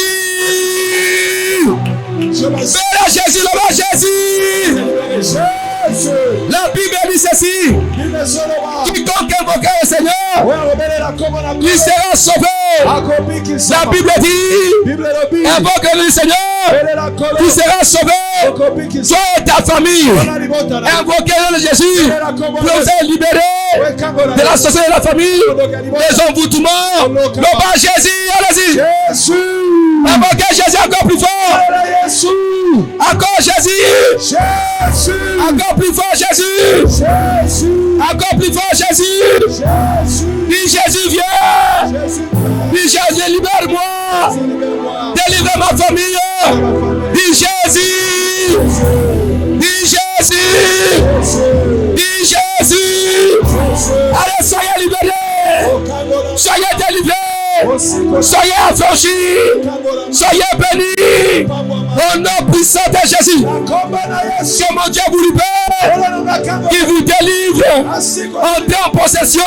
Vers Jésus, le Jésus. La Bible dit ceci. Quiconque invoque le Seigneur, il sera sauvé. La Bible dit, invoque le Seigneur, tu seras sauvé. Toi et ta famille, invoquez le Jésus, vous êtes libérés de la société de la famille, des envoûtements. Le bas Jésus, allez-y. Invoquez Jésus encore plus fort. Encore Jésus. Encore plus fort Jésus. Encore plus fort Jésus. Dis Jésus viens. Dis Jésus libère-moi. Délivre ma famille. Dis Jésus. Dis Jésus. Dis Jésus. Allez, soyez libérés. Soyez délivrés. Soyez affranchis. Soyez bénis. Au nom puissant de Jésus. Que mon Dieu vous libère. Qu'il vous délivre. Entrez en possession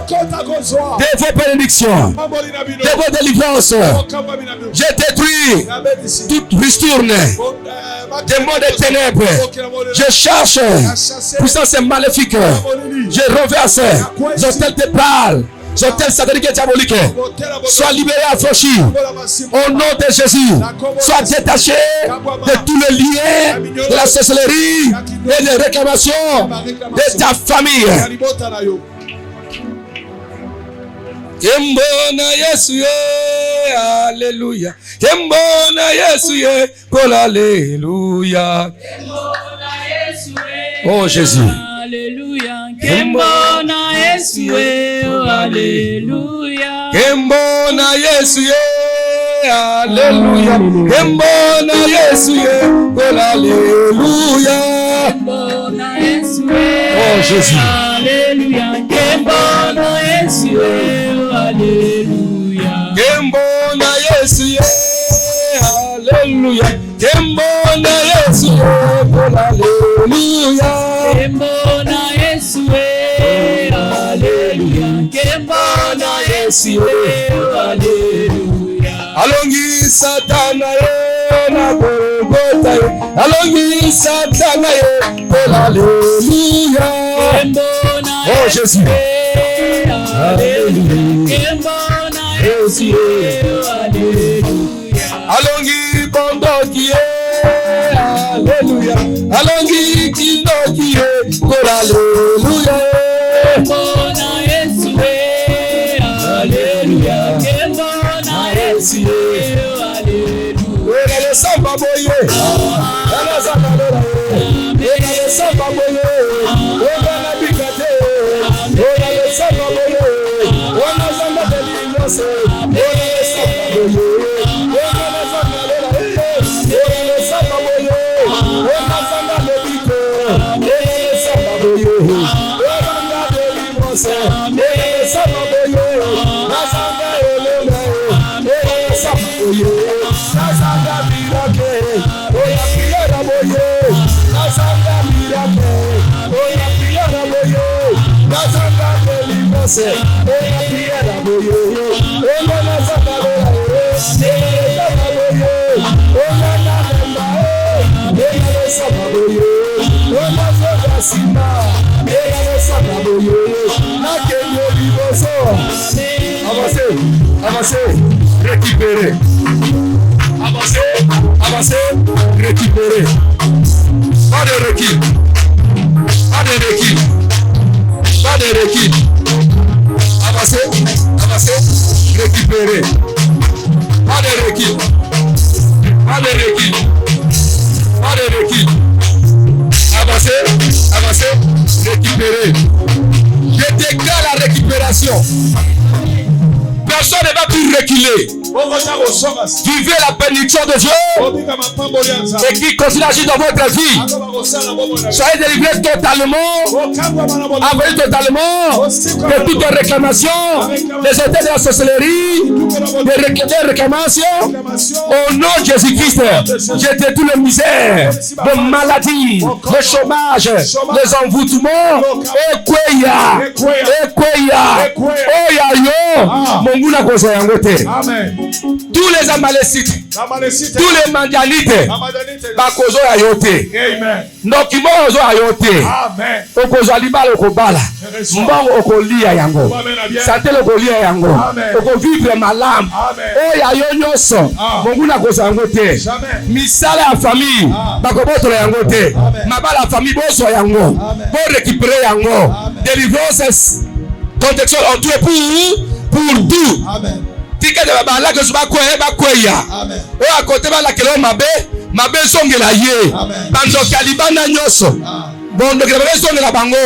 de vos bénédictions, de vos délivrances. Je détruis toute ristourne des mots des ténèbres. Je cherche puissance maléfique. Je renverse les hôtels de Baal. Hôtel satanique et diabolique. Sois libéré, affranchi. Au nom de Jésus. Sois détaché de tous les liens de la sorcellerie et des réclamations de ta famille. Kembona Yesu ye, alléluia. Kembona Yesu ye, kol alléluia. Oh Jésus. Alléluia. Kembona Yesu ye, alléluia. Kembona Yesu ye, alléluia. Kembona Yesu ye, kol alléluia. Kembona Yesu ye, oh Jésus. Alléluia. Kembona Yesu ye, alléluia. Kembona Yesu ye, alléluia. Kembona Yesu ye, kol alléluia. Kembona Yesu ye, alléluia. Kembona Yesu ye, alléluia. Alongi Satana ye na Golgotha ye. Alongi Satana ye, kol alléluia. Oh Jésus. Alléluia. Kembona Yesu ye, alléluia. Alongi Bondoki ye, alléluia. Alongi Kindoki ye, kol alléluia. Kembona Yesu ye, alléluia. Kembona Yesu ye, alléluia. Wele samba boye. Wele samba boye. Wele samba boye. Wele bikate. Wele samba boye. Wele samba delivrance. Wele samba boye. Wele samba boye. Wele samba boye. Wele samba delivrance. Wele samba boye. Wele samba delivrance. Wele samba boye. Na samba elele. Wele samba boye. Na samba miracle. Oya priera boye. Na samba miracle. Oya priera boye. Na samba delivrance. Oya priera boye. Oya na samba boye. Oya samba boye. Oya na samba boye. Oya na samba boye. Oya samba sima. Oya na samba boye. Na kenyo liboso. Avancez, avancez, récupérez. Avancez, avancez, récupérez. Pas de recul. Pas de recul. Pas de recul. Avancez, avancez, récupérez. Pas de recul. Pas de recul. Pas de recul. Avancez, avancez, récupérez. Je déclare la récupération. Personne ne va plus reculer. Tu veux la bénédiction de Dieu et qui continue à agir dans votre vie. Soyez délivrés totalement, envoyez totalement de toute réclamation, des hôtels de la sorcellerie, des réclamations. Au nom de Jésus-Christ, je détruis les misères, les maladies, le chômage, les envoûtements. Tous les Amalécites, tous les Mandianites, bakozo ayote. Nokimo ozo ayote. Okozo alibala okobala. Mbongo okolia yango. Santé okolia yango. Okovivre malamu. Oya yonyoso. Monguna kozo yango te. Misala ya famille bakobotola yango te. Mabala famille boso yango. Pour récupérer yango. Délivrance, protection en tout et pour tout. Amen. Tika de babala que soba kweya. Amen. O akote ba la kelo mabe songela ye. Bando kalibana nyoso. Bondo kele songela bango.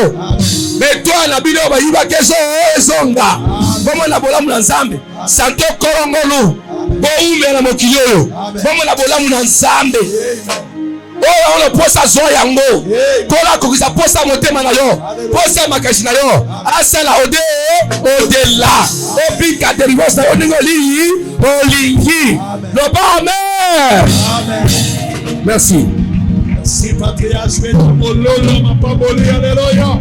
Mais toi na bino ba yiba keso ezonga. Bomo na bolamu na Nzambe. Santo korongolo. Bo ume na mokiyo. Bomo na bolamu na Nzambe. Oh, on le posa zoyango. Kola kokisa posa motema na yo. Posa makashi na yo. Asala odela. Opika derivos na oningoli. Olingi. Loba amen. Merci. Merci patriarche Betamololo mapaboli alléluia.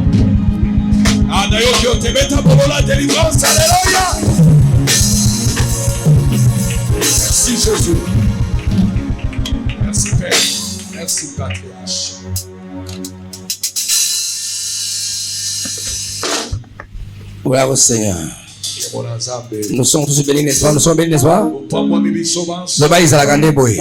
Adayo kyote Betamolola délivrance alléluia. Merci Jésus. Merci Père. Merci patriarche. Voilà au Seigneur. Nous sommes tous bénis, n'est-ce pas? Nous sommes bénis, n'est-ce pas? Le bail, ça l'a gardé, boy.